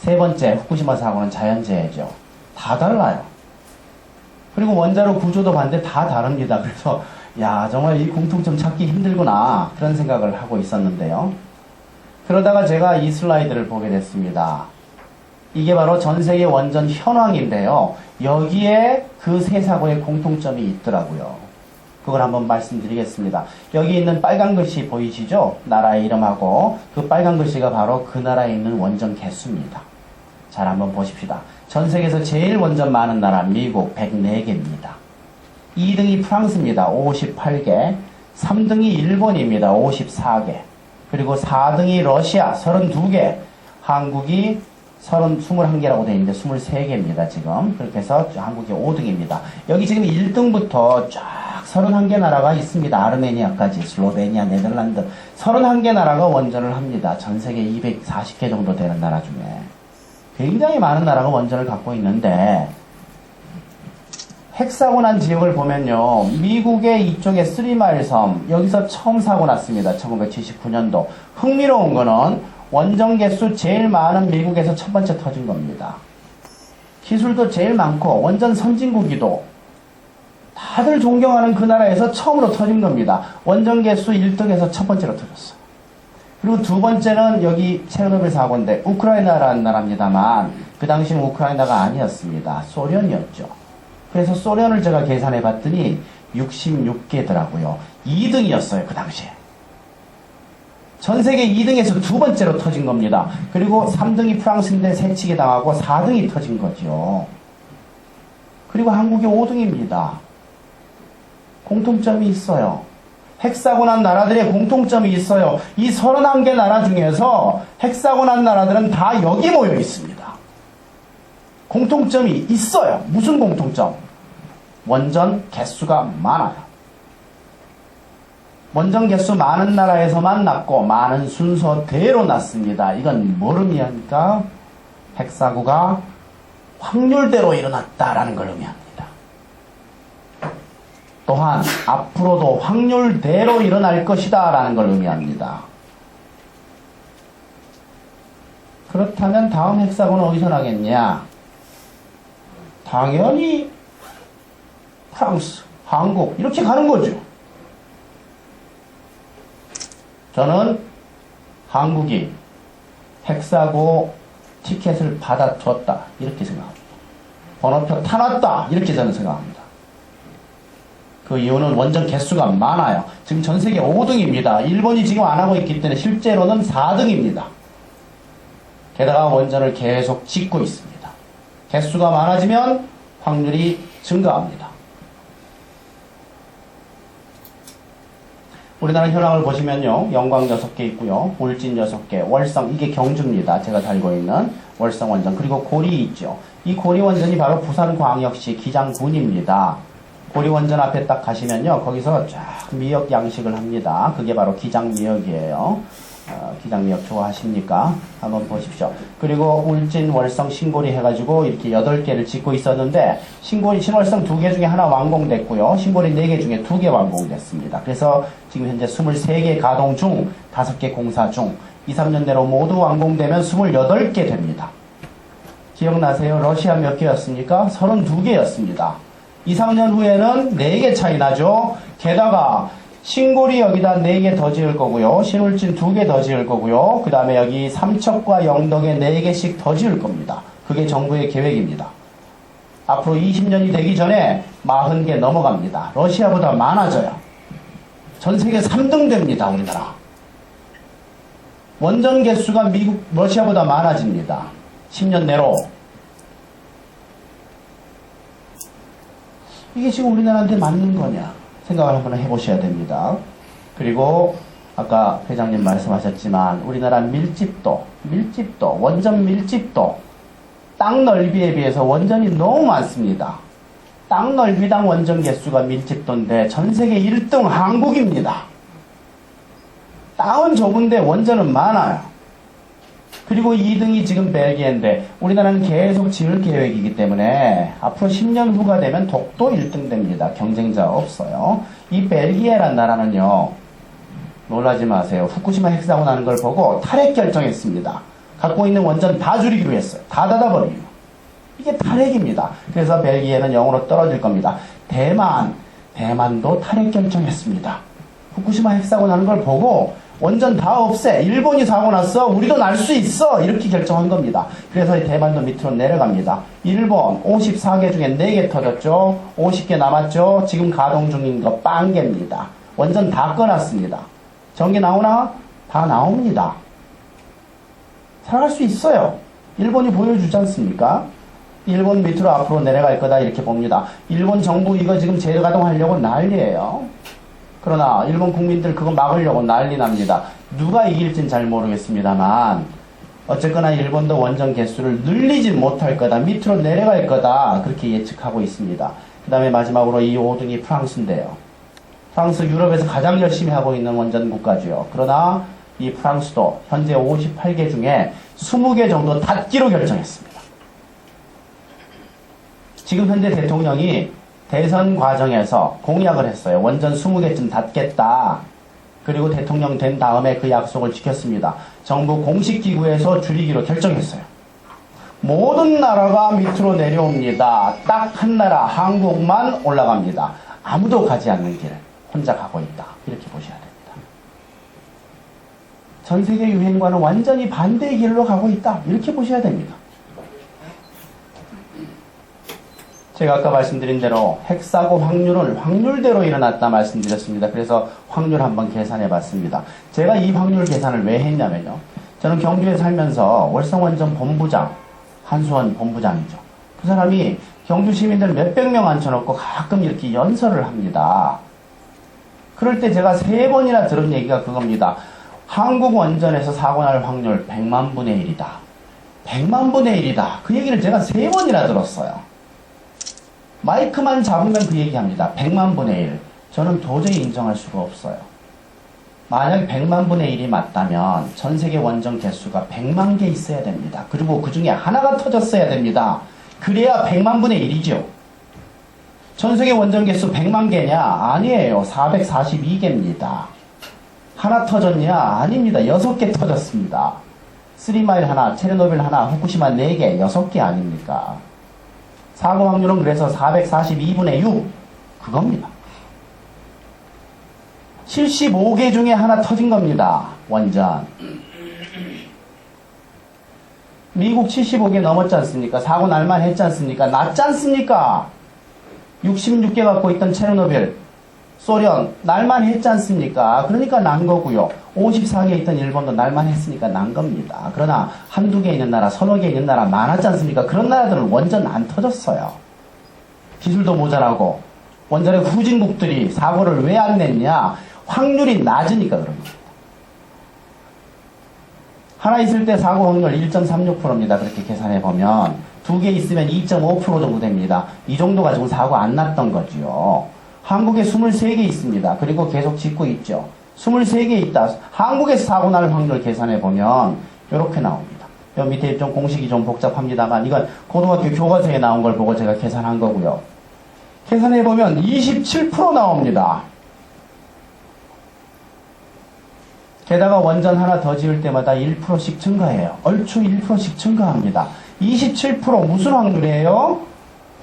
3번째 후쿠시마 사고는 자연재해죠. 다 달라요. 그리고 원자로 구조도 봤는데 다 다릅니다. 그래서 야 정말 이 공통점 찾기 힘들구나 그런 생각을 하고 있었는데요. 그러다가 제가 이 슬라이드를 보게 됐습니다. 이게 바로 전세계 원전 현황인데요. 여기에 그 3사고의 공통점이 있더라고요. 그걸 한번 말씀드리겠습니다. 여기 있는 빨간 글씨 보이시죠? 나라의 이름하고 그 빨간 글씨가 바로 그 나라에 있는 원전 개수입니다. 잘 한번 보십시다. 전 세계에서 제일 원전 많은 나라 미국 104개입니다. 2등이 프랑스입니다. 58개. 3등이 일본입니다. 54개. 그리고 4등이 러시아 32개. 한국이 21개라고 되어 있는데 23개입니다. 지금. 그렇게 해서 한국이 5등입니다. 여기 지금 1등부터 쫙 31개 나라가 있습니다. 아르메니아까지, 슬로베니아, 네덜란드 31개 나라가 원전을 합니다. 전 세계 240개 정도 되는 나라 중에. 굉장히 많은 나라가 원전을 갖고 있는데 핵사고 난 지역을 보면요. 미국의 이쪽에 3마일 섬, 여기서 처음 사고 났습니다. 1979년도. 흥미로운 거는 원전 개수 제일 많은 미국에서 첫 번째 터진 겁니다. 기술도 제일 많고 원전 선진국이도 다들 존경하는 그 나라에서 처음으로 터진 겁니다. 원전 개수 1등에서 첫 번째로 터졌어요. 그리고 두 번째는 여기 체르노빌 사고인데 우크라이나라는 나라입니다만 그 당시는 우크라이나가 아니었습니다. 소련이었죠. 그래서 소련을 제가 계산해 봤더니 66개더라고요. 2등이었어요. 그 당시에. 전 세계 2등에서 두 번째로 터진 겁니다. 그리고 3등이 프랑스인데 새치기 당하고 4등이 터진 거죠. 그리고 한국이 5등입니다. 공통점이 있어요. 핵사고 난 나라들의 공통점이 있어요. 이 31개 나라 중에서 핵사고 난 나라들은 다 여기 모여 있습니다. 공통점이 있어요. 무슨 공통점? 원전 개수가 많아요. 원전 개수 많은 나라에서만 났고 많은 순서대로 났습니다. 이건 뭘 의미합니까? 핵사고가 확률대로 일어났다라는 걸 의미합니다. 또한 앞으로도 확률대로 일어날 것이다 라는 걸 의미합니다. 그렇다면 다음 핵사고는 어디서 나겠냐? 당연히 프랑스, 한국 이렇게 가는 거죠. 저는 한국이 핵사고 티켓을 받아줬다 이렇게 생각합니다. 번호표 타놨다 이렇게 저는 생각합니다. 그 이유는 원전 개수가 많아요. 지금 전 세계 5등입니다. 일본이 지금 안 하고 있기 때문에 실제로는 4등입니다. 게다가 원전을 계속 짓고 있습니다. 개수가 많아지면 확률이 증가합니다. 우리나라 현황을 보시면요. 영광 6개 있고요. 울진 6개, 월성 이게 경주입니다. 제가 살고 있는 월성 원전. 그리고 고리 있죠. 이 고리 원전이 바로 부산광역시 기장군입니다. 고리 원전 앞에 딱 가시면요. 거기서 쫙 미역 양식을 합니다. 그게 바로 기장미역이에요. 기장미역 좋아하십니까? 한번 보십시오. 그리고 울진, 월성, 신고리 해가지고 이렇게 8개를 짓고 있었는데 신고리, 신월성 2개 중에 하나 완공됐고요. 신고리 4개 중에 2개 완공됐습니다. 그래서 지금 현재 23개 가동 중 5개 공사 중 2, 3년 내로 모두 완공되면 28개 됩니다. 기억나세요? 러시아 몇 개였습니까? 32개였습니다. 2, 3년 후에는 4개 차이 나죠. 게다가 신고리 여기다 4개 더 지을 거고요. 신울진 2개 더 지을 거고요. 그 다음에 여기 삼척과 영덕에 4개씩 더 지을 겁니다. 그게 정부의 계획입니다. 앞으로 20년이 되기 전에 40개 넘어갑니다. 러시아보다 많아져요. 전 세계 3등 됩니다. 우리나라. 원전 개수가 러시아보다 많아집니다. 10년 내로. 이게 지금 우리나라한테 맞는 거냐 생각을 한번 해보셔야 됩니다. 그리고 아까 회장님 말씀하셨지만 우리나라 밀집도, 원전 밀집도 땅 넓이에 비해서 원전이 너무 많습니다. 땅 넓이당 원전 개수가 밀집도인데 전 세계 1등 한국입니다. 땅은 좁은데 원전은 많아요. 그리고 2등이 지금 벨기에인데 우리나라는 계속 지을 계획이기 때문에 앞으로 10년 후가 되면 독도 1등 됩니다. 경쟁자 없어요. 이 벨기에란 나라는요. 놀라지 마세요. 후쿠시마 핵사고 나는 걸 보고 탈핵 결정했습니다. 갖고 있는 원전 다 줄이기로 했어요. 다 닫아버리기로. 이게 탈핵입니다. 그래서 벨기에는 0으로 떨어질 겁니다. 대만도 탈핵 결정했습니다. 후쿠시마 핵사고 나는 걸 보고 원전 다 없애. 일본이 사고 났어. 우리도 날 수 있어. 이렇게 결정한 겁니다. 그래서 대만도 밑으로 내려갑니다. 일본 54개 중에 4개 터졌죠. 50개 남았죠. 지금 가동 중인 거 빵개입니다. 원전 다 꺼놨습니다. 전기 나오나? 다 나옵니다. 살아갈 수 있어요. 일본이 보여주지 않습니까? 일본 밑으로 앞으로 내려갈 거다 이렇게 봅니다. 일본 정부 이거 지금 재가동하려고 난리예요. 그러나 일본 국민들 그거 막으려고 난리 납니다. 누가 이길진 잘 모르겠습니다만 어쨌거나 일본도 원전 개수를 늘리지 못할 거다. 밑으로 내려갈 거다. 그렇게 예측하고 있습니다. 그 다음에 마지막으로 이 5등이 프랑스인데요. 프랑스 유럽에서 가장 열심히 하고 있는 원전 국가죠. 그러나 이 프랑스도 현재 58개 중에 20개 정도 닫기로 결정했습니다. 지금 현재 대통령이 대선 과정에서 공약을 했어요. 원전 20개쯤 닫겠다. 그리고 대통령 된 다음에 그 약속을 지켰습니다. 정부 공식기구에서 줄이기로 결정했어요. 모든 나라가 밑으로 내려옵니다. 딱 한 나라 한국만 올라갑니다. 아무도 가지 않는 길 혼자 가고 있다. 이렇게 보셔야 됩니다. 전 세계 유행과는 완전히 반대의 길로 가고 있다. 이렇게 보셔야 됩니다. 제가 아까 말씀드린 대로 핵사고 확률은 확률대로 일어났다 말씀드렸습니다. 그래서 확률 한번 계산해 봤습니다. 제가 이 확률 계산을 왜 했냐면요. 저는 경주에 살면서 월성원전 본부장, 한수원 본부장이죠. 그 사람이 경주 시민들 몇백 명 앉혀놓고 가끔 이렇게 연설을 합니다. 그럴 때 제가 3번이나 들은 얘기가 그겁니다. 한국 원전에서 사고 날 확률 100만 분의 1이다. 100만 분의 1이다. 그 얘기를 제가 3번이나 들었어요. 마이크만 잡으면 그 얘기합니다. 100만 분의 1. 저는 도저히 인정할 수가 없어요. 만약 100만 분의 1이 맞다면 전 세계 원전 개수가 100만 개 있어야 됩니다. 그리고 그 중에 하나가 터졌어야 됩니다. 그래야 100만 분의 1이죠. 전 세계 원전 개수 100만 개냐? 아니에요. 442개입니다. 하나 터졌냐? 아닙니다. 6개 터졌습니다. 3마일 하나, 체르노빌 하나, 후쿠시마 4개, 6개 아닙니까? 사고 확률은 그래서 442분의 6 그겁니다. 75개 중에 하나 터진 겁니다. 원전. 미국 75개 넘었지 않습니까? 사고 날만 했지 않습니까? 났지 않습니까? 66개 갖고 있던 체르노빌, 소련 날만 했지 않습니까? 그러니까 난 거고요. 54개 있던 일본도 날만 했으니까 난 겁니다. 그러나 한두 개 있는 나라, 서너 개 있는 나라 많았지 않습니까? 그런 나라들은 원전 안 터졌어요. 기술도 모자라고. 원전의 후진국들이 사고를 왜 안 냈냐? 확률이 낮으니까 그런 겁니다. 하나 있을 때 사고 확률 1.36%입니다. 그렇게 계산해보면 2개 있으면 2.5% 정도 됩니다. 이 정도 가지고 사고 안 났던 거지요. 한국에 23개 있습니다. 그리고 계속 짓고 있죠. 23개 있다. 한국에서 사고 날 확률 계산해보면 이렇게 나옵니다. 여 밑에 좀 공식이 좀 복잡합니다만 이건 고등학교 교과서에 나온 걸 보고 제가 계산한 거고요. 계산해보면 27% 나옵니다. 게다가 원전 하나 더 지을 때마다 1%씩 증가해요. 얼추 1%씩 증가합니다. 27% 무슨 확률이에요?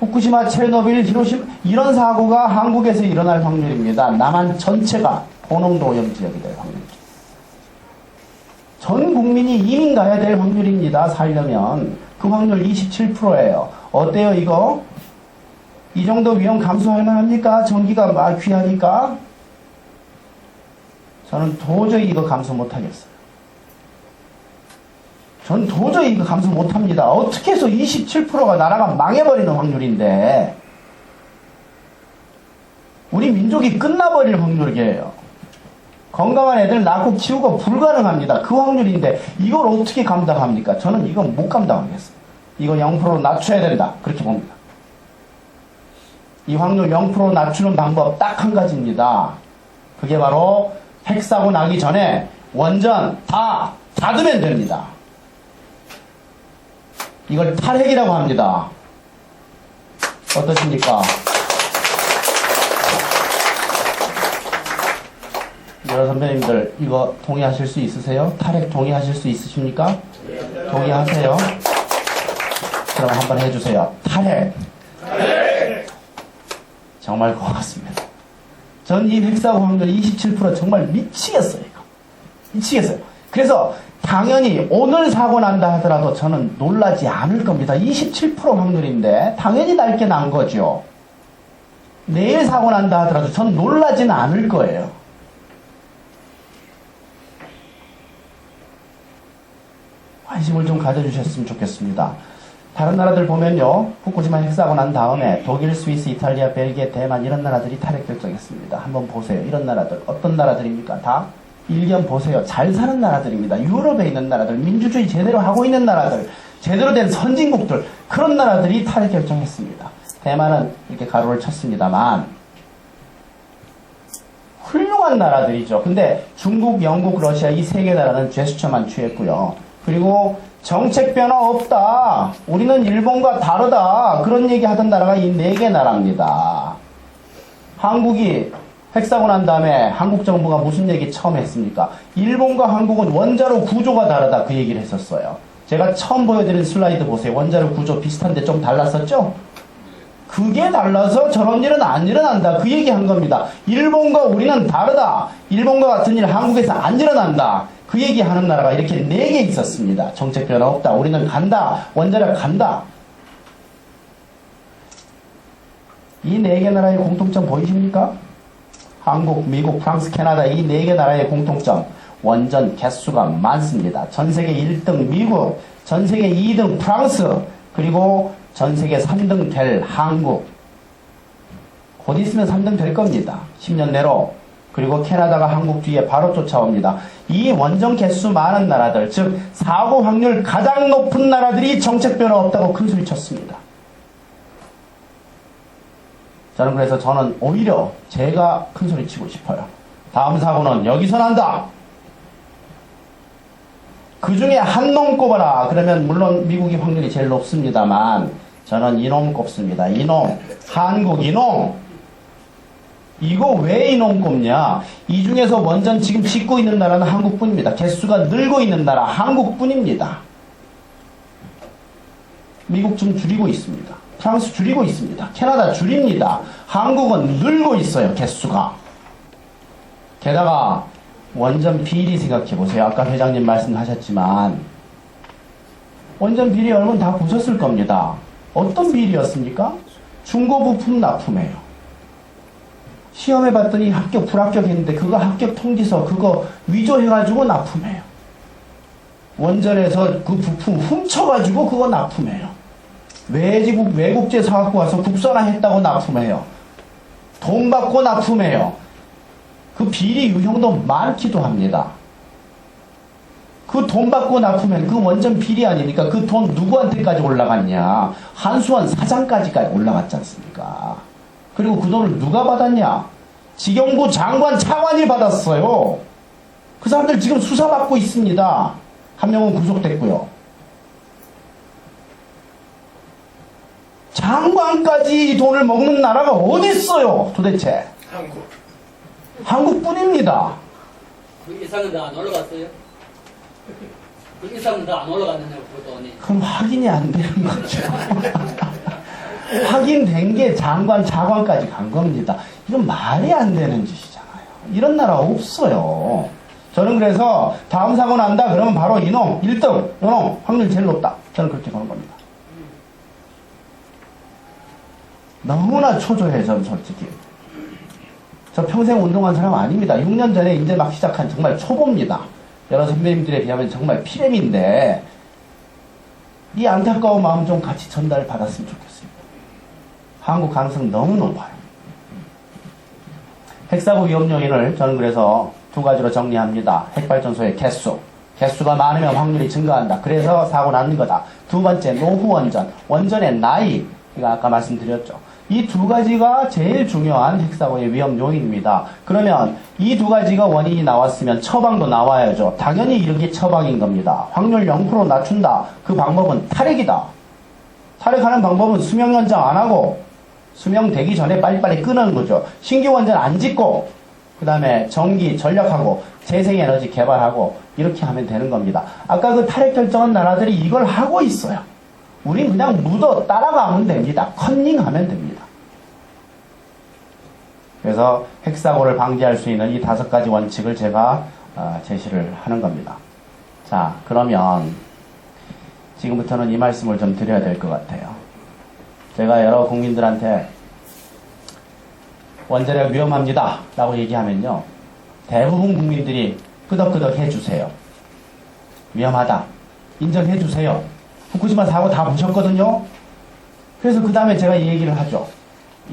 후쿠시마, 체르노빌, 히로시마 이런 사고가 한국에서 일어날 확률입니다. 남한 전체가 고농도 오염 지역이 될 확률이죠. 전 국민이 이민 가야 될 확률입니다. 살려면. 그 확률 27%예요. 어때요 이거? 이 정도 위험 감수할 만합니까? 전기가 귀하니까? 저는 도저히 이거 감수 못하겠어요. 전 도저히 이거 감수 못합니다. 어떻게 해서 27%가 나라가 망해버리는 확률인데 우리 민족이 끝나버릴 확률이에요. 건강한 애들 낳고 키우고 불가능합니다. 그 확률인데 이걸 어떻게 감당합니까? 저는 이건 못 감당하겠어요. 이거 0%로 낮춰야 된다. 그렇게 봅니다. 이 확률 0% 낮추는 방법 딱 한 가지입니다. 그게 바로 핵사고 나기 전에 원전 다 닫으면 됩니다. 이걸 탈핵이라고 합니다. 어떠십니까? 여러 선배님들 이거 동의하실 수 있으세요? 탈핵 동의하실 수 있으십니까? 동의하세요? 그럼 한번 해주세요. 탈핵! 정말 고맙습니다. 전 이 핵사고 확률 27% 정말 미치겠어요. 이거. 미치겠어요. 그래서 당연히 오늘 사고 난다 하더라도 저는 놀라지 않을 겁니다. 27% 확률인데 당연히 날게 난 거죠. 내일 사고 난다 하더라도 저는 놀라지는 않을 거예요. 관심을 좀 가져주셨으면 좋겠습니다. 다른 나라들 보면요. 후쿠시마 핵사고 난 다음에 독일, 스위스, 이탈리아, 벨기에, 대만 이런 나라들이 탈핵 결정했습니다. 한번 보세요. 이런 나라들 어떤 나라들입니까? 다 일견 보세요. 잘 사는 나라들입니다. 유럽에 있는 나라들, 민주주의 제대로 하고 있는 나라들, 제대로 된 선진국들 그런 나라들이 탈핵 결정했습니다. 대만은 이렇게 가로를 쳤습니다만 훌륭한 나라들이죠. 근데 중국, 영국, 러시아 이 세 개 나라는 제스처만 취했고요. 그리고 정책 변화 없다. 우리는 일본과 다르다. 그런 얘기 하던 나라가 이 네 개 나라입니다. 한국이 핵사고 난 다음에 한국 정부가 무슨 얘기 처음 했습니까? 일본과 한국은 원자로 구조가 다르다. 그 얘기를 했었어요. 제가 처음 보여드린 슬라이드 보세요. 원자로 구조 비슷한데 좀 달랐었죠? 그게 달라서 저런 일은 안 일어난다. 그 얘기 한 겁니다. 일본과 우리는 다르다. 일본과 같은 일 한국에서 안 일어난다. 그 얘기 하는 나라가 이렇게 4개 있었습니다. 정책 변화 없다. 우리는 간다. 원자력 간다. 이 4개 나라의 공통점 보이십니까? 한국, 미국, 프랑스, 캐나다 이 4개 나라의 공통점. 원전 개수가 많습니다. 전세계 1등 미국, 전세계 2등 프랑스, 그리고 전세계 3등 될 한국. 곧 있으면 3등 될 겁니다. 10년 내로. 그리고 캐나다가 한국 뒤에 바로 쫓아옵니다. 이 원전 개수 많은 나라들, 즉 사고 확률 가장 높은 나라들이 정책 변화 없다고 큰소리 쳤습니다. 저는 오히려 제가 큰소리 치고 싶어요. 다음 사고는 여기서 난다. 그 중에 한 놈 꼽아라. 그러면 물론 미국이 확률이 제일 높습니다만 저는 이놈 꼽습니다. 이놈. 한국 이놈. 이거 왜 이놈 꼽냐? 이 중에서 원전 지금 짓고 있는 나라는 한국뿐입니다. 개수가 늘고 있는 나라 한국뿐입니다. 미국 좀 줄이고 있습니다. 프랑스 줄이고 있습니다. 캐나다 줄입니다. 한국은 늘고 있어요. 개수가. 게다가 원전 비리 생각해보세요. 아까 회장님 말씀하셨지만 원전 비리 여러분 다 보셨을 겁니다. 어떤 비리였습니까? 중고 부품 납품해요. 시험해봤더니 합격 불합격했는데 그거 합격 통지서 그거 위조해가지고 납품해요. 원전에서 그 부품 훔쳐가지고 그거 납품해요. 외국제 사갖고 와서 국산화했다고 납품해요. 돈 받고 납품해요. 그 비리 유형도 많기도 합니다. 그 돈 받고 납품한 그 원전 비리 아닙니까? 그 돈 누구한테까지 올라갔냐? 한수원 사장까지 올라갔지 않습니까? 그리고 그 돈을 누가 받았냐? 지경부 장관 차관이 받았어요. 그 사람들 지금 수사받고 있습니다. 한 명은 구속됐고요. 장관까지 돈을 먹는 나라가 어디 있어요? 도대체? 한국. 한국뿐입니다. 그 이상은 다 안 올라갔어요? 그 이상은 다 안 올라갔느냐고 그 돈이. 그럼 확인이 안 되는 거죠. 확인된 게 장관, 차관까지 간 겁니다. 이건 말이 안 되는 짓이잖아요. 이런 나라 없어요. 저는 그래서 다음 사고 난다 그러면 바로 이놈 1등 이놈 확률 제일 높다. 저는 그렇게 보는 겁니다. 너무나 초조해. 전 솔직히 저 평생 운동한 사람 아닙니다. 6년 전에 이제 막 시작한 정말 초보입니다. 여러 선배님들에 비하면 정말 피렘인데 이 안타까운 마음 좀 같이 전달 받았으면 좋겠습니다. 한국 가능성 너무 높아요. 핵사고 위험 요인을 저는 그래서 2가지로 정리합니다. 핵발전소의 개수가 많으면 확률이 증가한다. 그래서 사고 나는 거다. 2번째 노후 원전, 원전의 나이. 이거 아까 말씀드렸죠. 이 2가지가 제일 중요한 핵사고의 위험 요인입니다. 그러면 이 2가지가 원인이 나왔으면 처방도 나와야죠. 당연히 이렇게 처방인 겁니다. 확률 0% 낮춘다. 그 방법은 탈핵이다. 탈핵하는 방법은 수명 연장 안 하고 수명 되기 전에 빨리빨리 끄는 거죠. 신규 원전 안 짓고 그 다음에 전기 전력하고 재생에너지 개발하고 이렇게 하면 되는 겁니다. 아까 그 탈핵 결정한 나라들이 이걸 하고 있어요. 우린 그냥 묻어 따라가면 됩니다. 컨닝하면 됩니다. 그래서 핵사고를 방지할 수 있는 이 5가지 원칙을 제가 제시를 하는 겁니다. 자, 그러면 지금부터는 이 말씀을 좀 드려야 될 것 같아요. 제가 여러 국민들한테 원자력 위험합니다 라고 얘기하면요, 대부분 국민들이 끄덕끄덕 해주세요. 위험하다 인정해주세요. 후쿠시마 사고 다 보셨거든요. 그래서 그 다음에 제가 이 얘기를 하죠.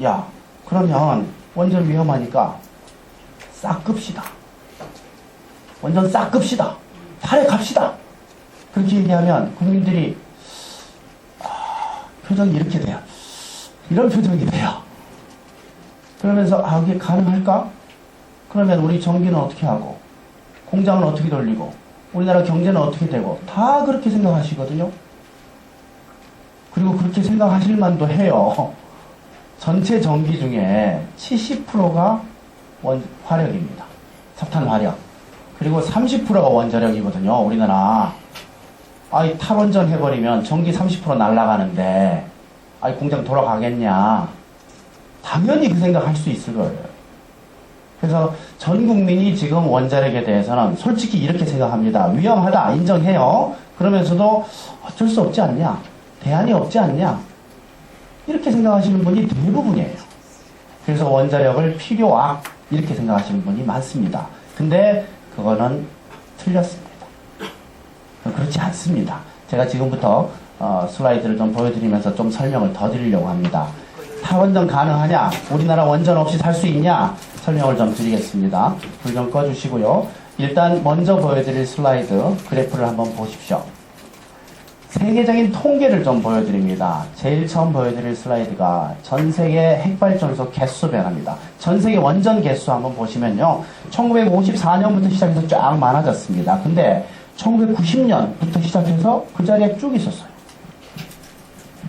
야, 그러면 원전 위험하니까 싹 끕시다. 원전 싹 끕시다. 탈핵합시다. 그렇게 얘기하면 국민들이 표정이 이렇게 돼요. 이런 표정이 돼요. 그러면서 이게 가능할까? 그러면 우리 전기는 어떻게 하고 공장은 어떻게 돌리고 우리나라 경제는 어떻게 되고 다 그렇게 생각하시거든요. 그리고 그렇게 생각하실 만도 해요. 전체 전기 중에 70%가 화력입니다. 석탄 화력. 그리고 30%가 원자력이거든요. 우리나라. 탈원전 해버리면 전기 30% 날아가는데 아니, 공장 돌아가겠냐. 당연히 그 생각할 수 있을 거예요. 그래서 전 국민이 지금 원자력에 대해서는 솔직히 이렇게 생각합니다. 위험하다, 인정해요. 그러면서도 어쩔 수 없지 않냐. 대안이 없지 않냐. 이렇게 생각하시는 분이 대부분이에요. 그래서 원자력을 필요악, 이렇게 생각하시는 분이 많습니다. 근데 그거는 틀렸습니다. 그렇지 않습니다. 제가 지금부터 슬라이드를 좀 보여드리면서 좀 설명을 더 드리려고 합니다. 탈원전 가능하냐? 우리나라 원전 없이 살 수 있냐? 설명을 좀 드리겠습니다. 불 좀 꺼주시고요. 일단 먼저 보여드릴 슬라이드 그래프를 한번 보십시오. 세계적인 통계를 좀 보여드립니다. 제일 처음 보여드릴 슬라이드가 전 세계 핵발전소 개수 변화입니다. 전 세계 원전 개수 한번 보시면요. 1954년부터 시작해서 쫙 많아졌습니다. 근데 1990년부터 시작해서 그 자리에 쭉 있었어요.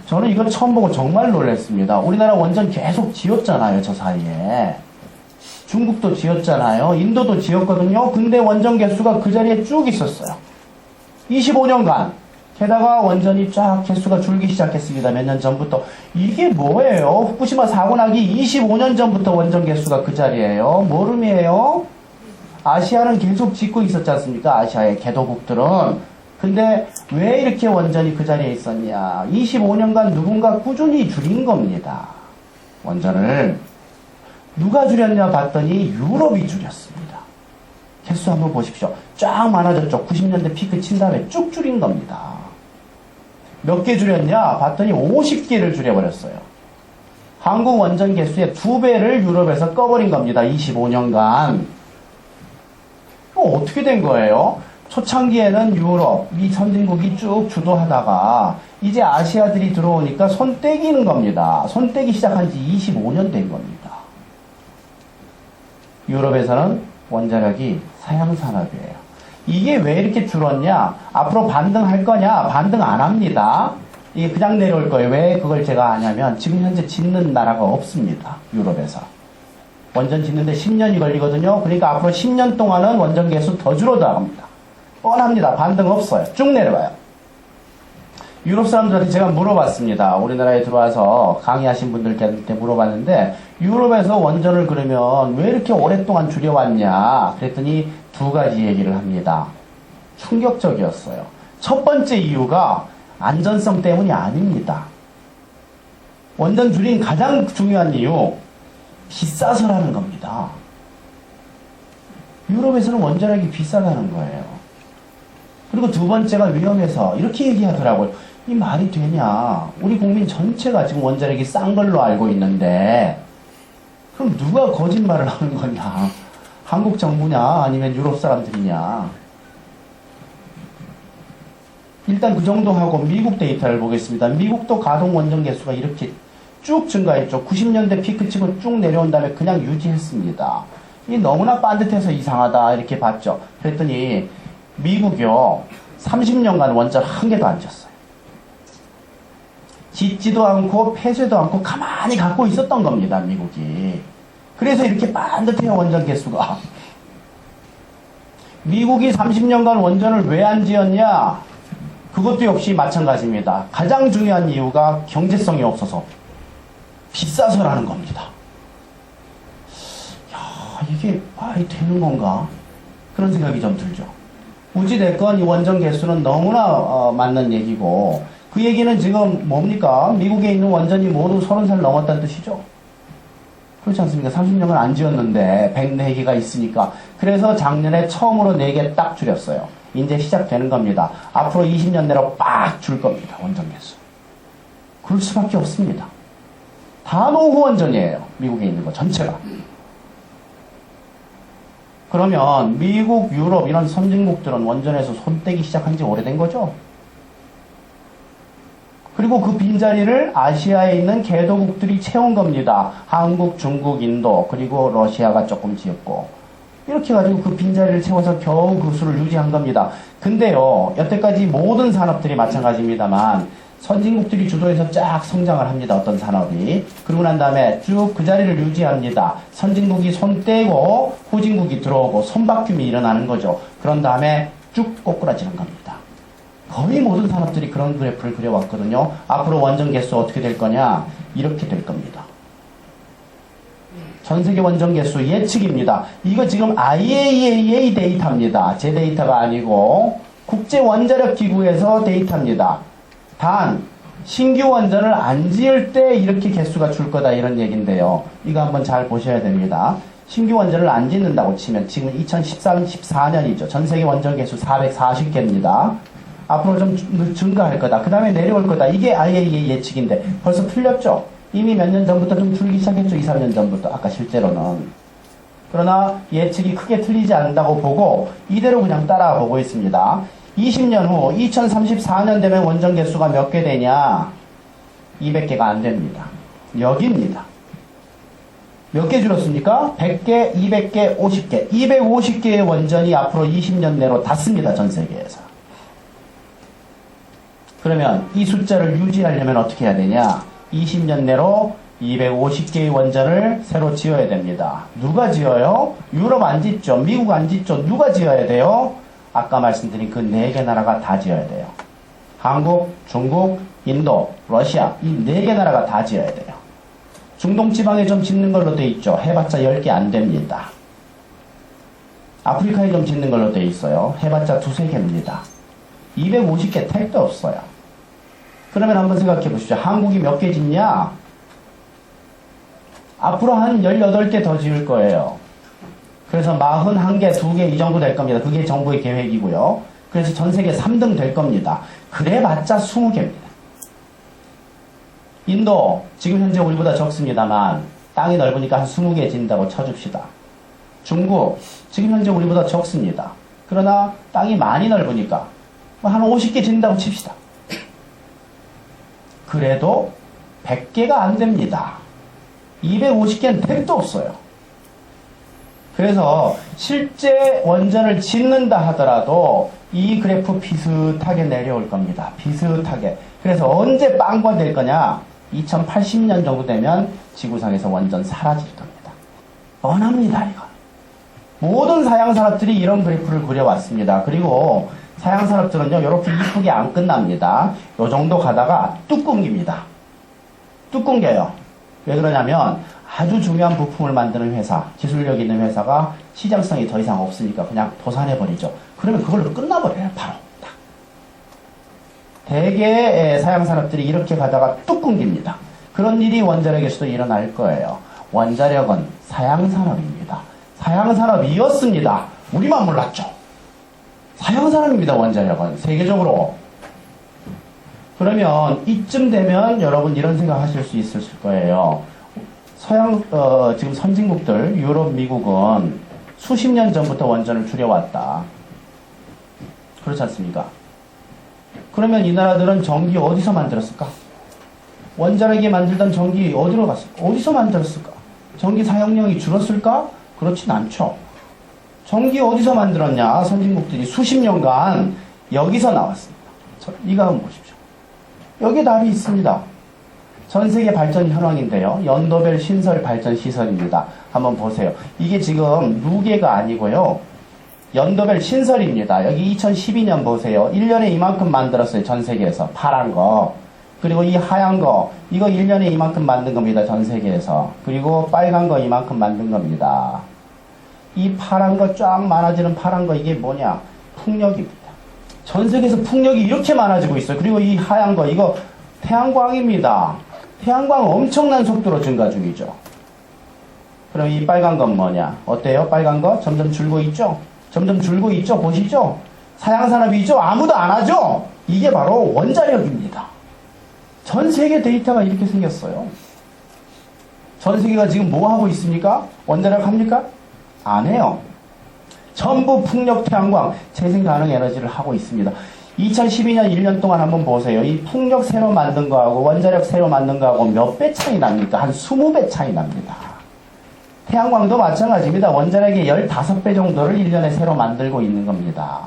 저는 이걸 처음 보고 정말 놀랐습니다. 우리나라 원전 계속 지었잖아요, 저 사이에. 중국도 지었잖아요. 인도도 지었거든요. 근데 원전 개수가 그 자리에 쭉 있었어요. 25년간. 게다가 원전이 쫙 개수가 줄기 시작했습니다. 몇 년 전부터. 이게 뭐예요? 후쿠시마 사고 나기 25년 전부터 원전 개수가 그 자리예요. 모름이에요? 아시아는 계속 짓고 있었지 않습니까? 아시아의 개도국들은. 근데 왜 이렇게 원전이 그 자리에 있었냐? 25년간 누군가 꾸준히 줄인 겁니다. 원전을. 누가 줄였냐 봤더니 유럽이 줄였습니다. 개수 한번 보십시오. 쫙 많아졌죠. 90년대 피크 친 다음에 쭉 줄인 겁니다. 몇 개 줄였냐 봤더니 50개를 줄여버렸어요. 한국 원전 개수의 2배를 유럽에서 꺼버린 겁니다. 25년간. 어떻게 된 거예요? 초창기에는 유럽, 미 선진국이 쭉 주도하다가 이제 아시아들이 들어오니까 손 떼기는 겁니다. 손 떼기 시작한 지 25년 된 겁니다. 유럽에서는 원자력이 사양산업이에요. 이게 왜 이렇게 줄었냐? 앞으로 반등할 거냐? 반등 안 합니다. 이게 그냥 내려올 거예요. 왜 그걸 제가 아냐면 지금 현재 짓는 나라가 없습니다. 유럽에서. 원전 짓는데 10년이 걸리거든요. 그러니까 앞으로 10년 동안은 원전 개수 더 줄어나갑니다. 뻔합니다. 반등 없어요. 쭉 내려와요. 유럽 사람들한테 제가 물어봤습니다. 우리나라에 들어와서 강의하신 분들한테 물어봤는데 유럽에서 원전을 그러면 왜 이렇게 오랫동안 줄여왔냐 그랬더니 2가지 얘기를 합니다. 충격적이었어요. 첫 번째 이유가 안전성 때문이 아닙니다. 원전 줄인 가장 중요한 이유 비싸서라는 겁니다. 유럽에서는 원자력이 비싸다는 거예요. 그리고 2번째가 위험해서 이렇게 얘기하더라고요. 이 말이 되냐? 우리 국민 전체가 지금 원자력이 싼 걸로 알고 있는데 그럼 누가 거짓말을 하는 거냐? 한국 정부냐? 아니면 유럽 사람들이냐? 일단 그 정도 하고 미국 데이터를 보겠습니다. 미국도 가동 원전 개수가 이렇게 쭉 증가했죠. 90년대 피크 치고 쭉 내려온 다음에 그냥 유지했습니다. 이 너무나 빤듯해서 이상하다 이렇게 봤죠. 그랬더니 미국이요 30년간 원전 한 개도 안 졌어요. 짓지도 않고 폐쇄도 않고 가만히 갖고 있었던 겁니다. 미국이. 그래서 이렇게 빤듯해요. 원전 개수가. 미국이 30년간 원전을 왜 안 지었냐? 그것도 역시 마찬가지입니다. 가장 중요한 이유가 경제성이 없어서 비싸서라는 겁니다. 야, 이게 말이 되는 건가? 그런 생각이 좀 들죠. 어찌됐건 이 원전 개수는 너무나 맞는 얘기고 그 얘기는 지금 뭡니까? 미국에 있는 원전이 모두 30살 넘었다는 뜻이죠. 그렇지 않습니까? 30년을 안 지었는데 104개가 있으니까. 그래서 작년에 처음으로 4개 딱 줄였어요. 이제 시작되는 겁니다. 앞으로 20년 내로 빡 줄 겁니다. 원전 개수. 그럴 수밖에 없습니다. 다 노후 원전이에요. 미국에 있는 거 전체가. 그러면 미국, 유럽 이런 선진국들은 원전에서 손 떼기 시작한 지 오래된 거죠. 그리고 그 빈자리를 아시아에 있는 개도국들이 채운 겁니다. 한국, 중국, 인도, 그리고 러시아가 조금 지었고 이렇게 가지고 그 빈자리를 채워서 겨우 그 수를 유지한 겁니다. 근데요, 여태까지 모든 산업들이 마찬가지입니다만 선진국들이 주도해서 쫙 성장을 합니다. 어떤 산업이. 그러고 난 다음에 쭉 그 자리를 유지합니다. 선진국이 손 떼고 후진국이 들어오고 손바뀜이 일어나는 거죠. 그런 다음에 쭉 꼬꾸라지는 겁니다. 거의 모든 산업들이 그런 그래프를 그려왔거든요. 앞으로 원전 개수 어떻게 될 거냐? 이렇게 될 겁니다. 전 세계 원전 개수 예측입니다. 이거 지금 IAEA 데이터입니다. 제 데이터가 아니고 국제 원자력 기구에서 데이터입니다. 단 신규 원전을 안 지을 때 이렇게 개수가 줄 거다 이런 얘기인데요. 이거 한번 잘 보셔야 됩니다. 신규 원전을 안 짓는다고 치면 지금 2013, 14년이죠. 전 세계 원전 개수 440개입니다. 앞으로 좀 증가할 거다. 그 다음에 내려올 거다. 이게 IAEA 예측인데 벌써 틀렸죠? 이미 몇 년 전부터 좀 줄기 시작했죠. 2, 3년 전부터. 아까 실제로는. 그러나 예측이 크게 틀리지 않는다고 보고 이대로 그냥 따라가 보고 있습니다. 20년 후 2034년 되면 원전 개수가 몇 개 되냐? 200개가 안 됩니다. 여기입니다. 몇 개 줄었습니까? 100개, 200개, 50개. 250개의 원전이 앞으로 20년 내로 닿습니다. 전 세계에서. 그러면 이 숫자를 유지하려면 어떻게 해야 되냐? 20년 내로 250개의 원전을 새로 지어야 됩니다. 누가 지어요? 유럽 안 짓죠. 미국 안 짓죠. 누가 지어야 돼요? 아까 말씀드린 그 4개 나라가 다 지어야 돼요. 한국, 중국, 인도, 러시아 이 4개 나라가 다 지어야 돼요. 중동 지방에 좀 짓는 걸로 돼 있죠. 해봤자 10개 안 됩니다. 아프리카에 좀 짓는 걸로 돼 있어요. 해봤자 2-3개입니다. 250개 택도 없어요. 그러면 한번 생각해 보십시오. 한국이 몇 개 짓냐? 앞으로 한 18개 더 지을 거예요. 그래서 41개, 2개 이 정도 될 겁니다. 그게 정부의 계획이고요. 그래서 전 세계 3등 될 겁니다. 그래봤자 20개입니다. 인도, 지금 현재 우리보다 적습니다만 땅이 넓으니까 한 20개 짓는다고 쳐줍시다. 중국, 지금 현재 우리보다 적습니다. 그러나 땅이 많이 넓으니까 한 50개 짓는다고 칩시다. 그래도 100개가 안 됩니다. 250개는 택도 없어요. 그래서 실제 원전을 짓는다 하더라도 이 그래프 비슷하게 내려올 겁니다. 비슷하게. 그래서 언제 빵과 될 거냐? 2080년 정도 되면 지구상에서 원전 사라질 겁니다. 뻔합니다, 이거. 모든 사양산업들이 이런 그래프를 그려왔습니다. 그리고 사양산업들은요, 이렇게 이쁘게 안 끝납니다. 요 정도 가다가 뚝 끊깁니다. 뚝 끊겨요. 왜 그러냐면 아주 중요한 부품을 만드는 회사, 기술력 있는 회사가 시장성이 더 이상 없으니까 그냥 도산해버리죠. 그러면 그걸로 끝나버려요, 바로. 딱. 대개의 사양산업들이 이렇게 가다가 뚝 끊깁니다. 그런 일이 원자력에서도 일어날 거예요. 원자력은 사양산업입니다. 사양산업이었습니다. 우리만 몰랐죠. 사양산업입니다, 원자력은. 세계적으로. 그러면 이쯤 되면 여러분 이런 생각 하실 수 있을 거예요. 지금 선진국들, 유럽, 미국은 수십 년 전부터 원전을 줄여왔다. 그렇지 않습니까? 그러면 이 나라들은 전기 어디서 만들었을까? 원자력이 만들던 전기 어디로 갔을까? 어디서 만들었을까? 전기 사용량이 줄었을까? 그렇진 않죠. 전기 어디서 만들었냐? 선진국들이 수십 년간 여기서 나왔습니다. 이거 한번 보십시오. 여기 답이 있습니다. 전 세계 발전 현황인데요. 연도별 신설 발전 시설입니다. 한번 보세요. 이게 지금 누계가 아니고요. 연도별 신설입니다. 여기 2012년 보세요. 1년에 이만큼 만들었어요. 전 세계에서. 파란 거. 그리고 이 하얀 거. 이거 1년에 이만큼 만든 겁니다. 전 세계에서. 그리고 빨간 거 이만큼 만든 겁니다. 이 파란 거 쫙 많아지는 파란 거 이게 뭐냐? 풍력입니다. 전 세계에서 풍력이 이렇게 많아지고 있어요. 그리고 이 하얀 거 이거 태양광입니다. 태양광 엄청난 속도로 증가 중이죠. 그럼 이 빨간 건 뭐냐? 어때요? 빨간 거 점점 줄고 있죠? 점점 줄고 있죠? 보시죠? 사양산업이죠? 아무도 안 하죠? 이게 바로 원자력입니다. 전 세계 데이터가 이렇게 생겼어요. 전 세계가 지금 뭐 하고 있습니까? 원자력 합니까? 안 해요. 전부 풍력, 태양광, 재생 가능 에너지를 하고 있습니다. 2012년 1년 동안 한번 보세요. 이 풍력 새로 만든 거하고 원자력 새로 만든 거하고 몇 배 차이 납니까? 한 20배 차이 납니다. 태양광도 마찬가지입니다. 원자력의 15배 정도를 1년에 새로 만들고 있는 겁니다.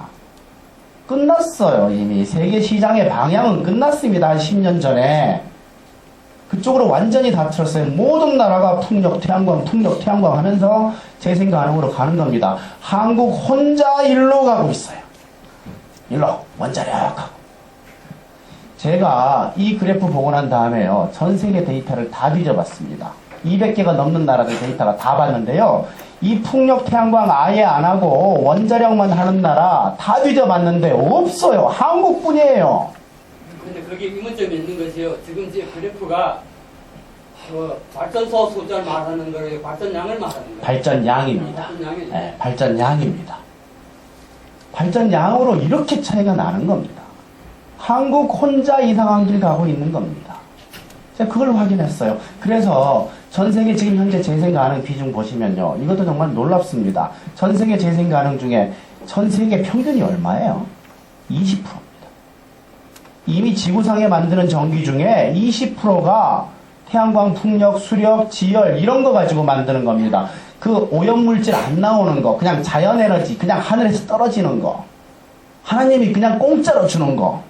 끝났어요, 이미. 세계 시장의 방향은 끝났습니다. 한 10년 전에. 그쪽으로 완전히 다 틀었어요. 모든 나라가 풍력, 태양광 하면서 재생 가능으로 가는 겁니다. 한국 혼자 일로 가고 있어요. 일로, 원자력. 제가 이 그래프 보고 난 다음에요. 전 세계 데이터를 다 뒤져봤습니다. 200개가 넘는 나라들 데이터가 다 봤는데요. 이 풍력 태양광 아예 안 하고 원자력만 하는 나라 다 뒤져봤는데 없어요. 한국뿐이에요. 근데 그게 의문점이 있는 것이요. 지금 제 그래프가 발전소 숫자를 말하는 거예요. 발전량을 말하는 거예요. 발전량입니다. 발전량이 네, 발전량입니다. 발전량으로 이렇게 차이가 나는 겁니다. 한국 혼자 이상한 길 가고 있는 겁니다. 제가 그걸 확인했어요. 그래서 전 세계 지금 현재 재생 가능 비중 보시면요. 이것도 정말 놀랍습니다. 전 세계 재생 가능 중에 전 세계 평균이 얼마예요? 20%입니다. 이미 지구상에 만드는 전기 중에 20%가 태양광, 풍력, 수력, 지열 이런 거 가지고 만드는 겁니다. 그 오염물질 안 나오는 거, 그냥 자연에너지, 그냥 하늘에서 떨어지는 거, 하나님이 그냥 공짜로 주는 거,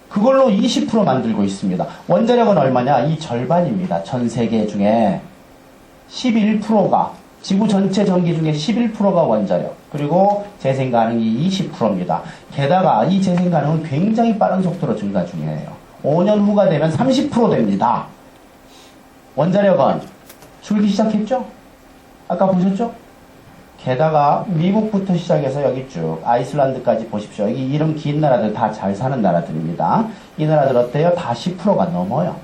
그걸로 20% 만들고 있습니다. 원자력은 얼마냐? 이 절반입니다. 전 세계 중에 11%가, 지구 전체 전기 중에 11%가 원자력, 그리고 재생 가능이 20%입니다. 게다가 이 재생 가능은 굉장히 빠른 속도로 증가 중이에요. 5년 후가 되면 30% 됩니다. 원자력은 줄기 시작했죠? 아까 보셨죠? 게다가 미국부터 시작해서 여기 쭉 아이슬란드까지 보십시오. 여기 이름 긴 나라들 다 잘 사는 나라들입니다. 이 나라들 어때요? 다 10%가 넘어요.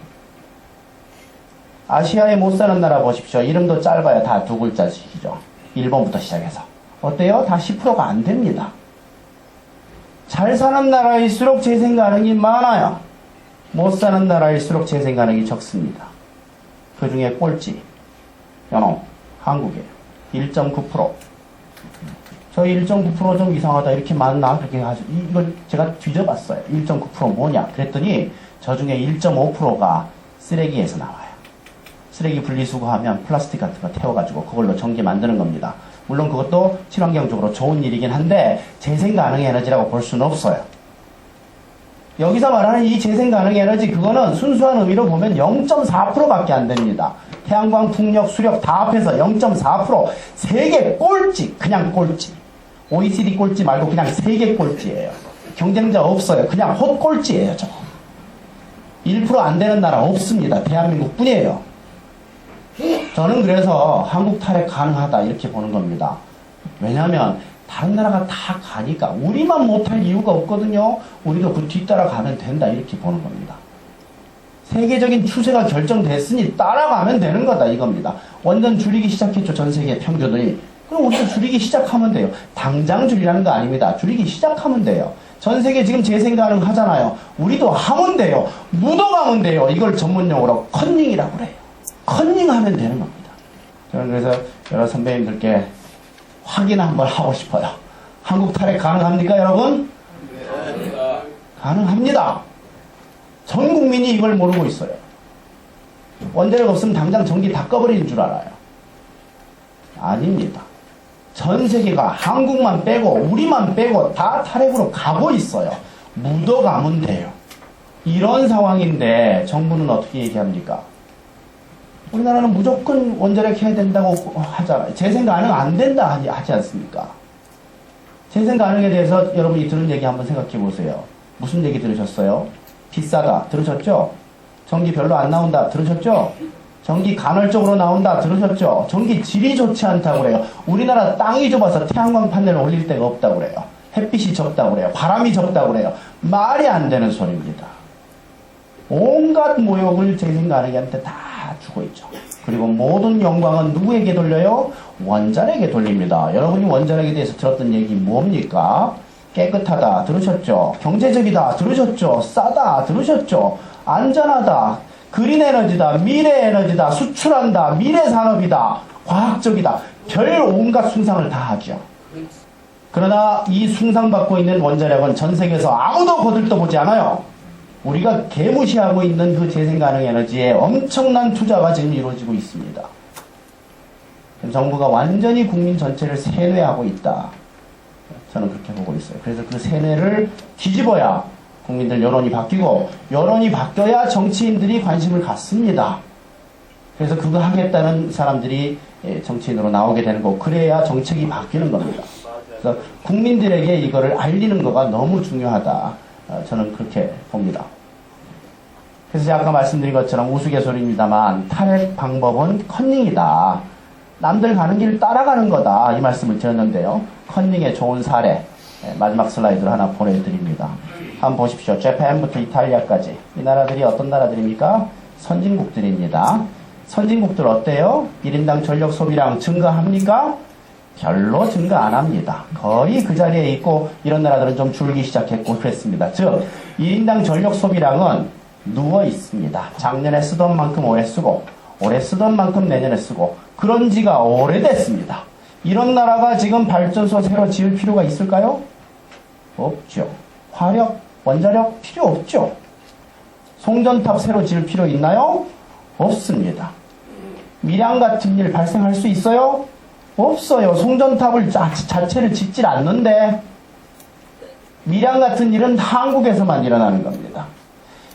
아시아에 못 사는 나라 보십시오. 이름도 짧아요. 다 두 글자씩이죠. 일본부터 시작해서. 어때요? 다 10%가 안 됩니다. 잘 사는 나라일수록 재생 가능이 많아요. 못 사는 나라일수록 재생 가능이 적습니다. 그 중에 꼴찌, 연호, 한국이에요. 1.9%. 저희 1.9% 좀 이상하다. 이렇게 많나? 그렇게 하죠. 이걸 제가 뒤져봤어요. 1.9% 뭐냐? 그랬더니 저 중에 1.5%가 쓰레기에서 나와요. 쓰레기 분리수거하면 플라스틱 같은 거 태워가지고 그걸로 전기 만드는 겁니다. 물론 그것도 친환경적으로 좋은 일이긴 한데 재생 가능 에너지라고 볼 수는 없어요. 여기서 말하는 이 재생 가능 에너지 그거는 순수한 의미로 보면 0.4%밖에 안 됩니다. 태양광, 풍력, 수력 다 합해서 0.4%. 세계 꼴찌, 그냥 꼴찌. OECD 꼴찌 말고 그냥 세계 꼴찌예요. 경쟁자 없어요. 그냥 헛꼴찌예요. 저거. 1% 안 되는 나라 없습니다. 대한민국 뿐이에요. 저는 그래서 한국 탈핵 가능하다 이렇게 보는 겁니다. 왜냐하면 다른 나라가 다 가니까 우리만 못할 이유가 없거든요. 우리도 그 뒤따라 가면 된다 이렇게 보는 겁니다. 세계적인 추세가 결정됐으니 따라가면 되는 거다 이겁니다. 완전 줄이기 시작했죠. 전 세계 평균이. 그럼 우리도 줄이기 시작하면 돼요. 당장 줄이라는 거 아닙니다. 줄이기 시작하면 돼요. 전 세계 지금 재생 가능 하잖아요. 우리도 하면 돼요. 묻어가면 돼요. 이걸 전문용어로 컨닝이라고 그래요. 컨닝하면 되는 겁니다. 저는 그래서 여러 선배님들께 확인 한번 하고 싶어요. 한국 탈핵 가능합니까 여러분? 네. 가능합니다. 전 국민이 이걸 모르고 있어요. 원자력 없으면 당장 전기 다 꺼버리는 줄 알아요. 아닙니다. 전 세계가 한국만 빼고 우리만 빼고 다 탈핵으로 가고 있어요. 묻어가면 돼요. 이런 상황인데 정부는 어떻게 얘기합니까? 우리나라는 무조건 원자력 해야 된다고 하잖아요. 재생 가능 안 된다 하지 않습니까? 재생 가능에 대해서 여러분이 들은 얘기 한번 생각해 보세요. 무슨 얘기 들으셨어요? 비싸다 들으셨죠? 전기 별로 안 나온다 들으셨죠? 전기 간헐적으로 나온다 들으셨죠? 전기 질이 좋지 않다고 그래요. 우리나라 땅이 좁아서 태양광 판넬을 올릴 데가 없다고 그래요. 햇빛이 적다고 그래요. 바람이 적다고 그래요. 말이 안 되는 소리입니다. 온갖 모욕을 재생 가능한테 다 주고 있죠. 그리고 모든 영광은 누구에게 돌려요? 원자력에 돌립니다. 여러분이 원자력에 대해서 들었던 얘기 뭡니까? 깨끗하다 들으셨죠? 경제적이다 들으셨죠? 싸다 들으셨죠? 안전하다, 그린 에너지다, 미래 에너지다, 수출한다, 미래 산업이다, 과학적이다, 별 온갖 숭상을 다 하죠. 그러나 이 숭상받고 있는 원자력은 전 세계에서 아무도 거들떠보지 않아요. 우리가 개무시하고 있는 그 재생가능 에너지에 엄청난 투자가 지금 이루어지고 있습니다. 정부가 완전히 국민 전체를 세뇌하고 있다. 저는 그렇게 보고 있어요. 그래서 그 세뇌를 뒤집어야 국민들 여론이 바뀌고, 여론이 바뀌어야 정치인들이 관심을 갖습니다. 그래서 그거 하겠다는 사람들이 정치인으로 나오게 되는 거고, 그래야 정책이 바뀌는 겁니다. 그래서 국민들에게 이거를 알리는 거가 너무 중요하다. 저는 그렇게 봅니다. 그래서 아까 말씀드린 것처럼 우스갯소리입니다만 탈핵 방법은 컨닝이다. 남들 가는 길 따라가는 거다. 이 말씀을 드렸는데요. 컨닝의 좋은 사례. 마지막 슬라이드를 하나 보내드립니다. 한번 보십시오. 재팬부터 이탈리아까지. 이 나라들이 어떤 나라들입니까? 선진국들입니다. 선진국들 어때요? 1인당 전력 소비량 증가합니까? 별로 증가 안 합니다. 거의 그 자리에 있고 이런 나라들은 좀 줄기 시작했고 그랬습니다. 즉 1인당 전력 소비량은 누워 있습니다. 작년에 쓰던 만큼 올해 쓰고 올해 쓰던 만큼 내년에 쓰고 그런 지가 오래됐습니다. 이런 나라가 지금 발전소 새로 지을 필요가 있을까요? 없죠. 화력, 원자력 필요 없죠. 송전탑 새로 지을 필요 있나요? 없습니다. 밀양 같은 일 발생할 수 있어요? 없어요. 송전탑을 자체를 짓질 않는데 밀양 같은 일은 한국에서만 일어나는 겁니다.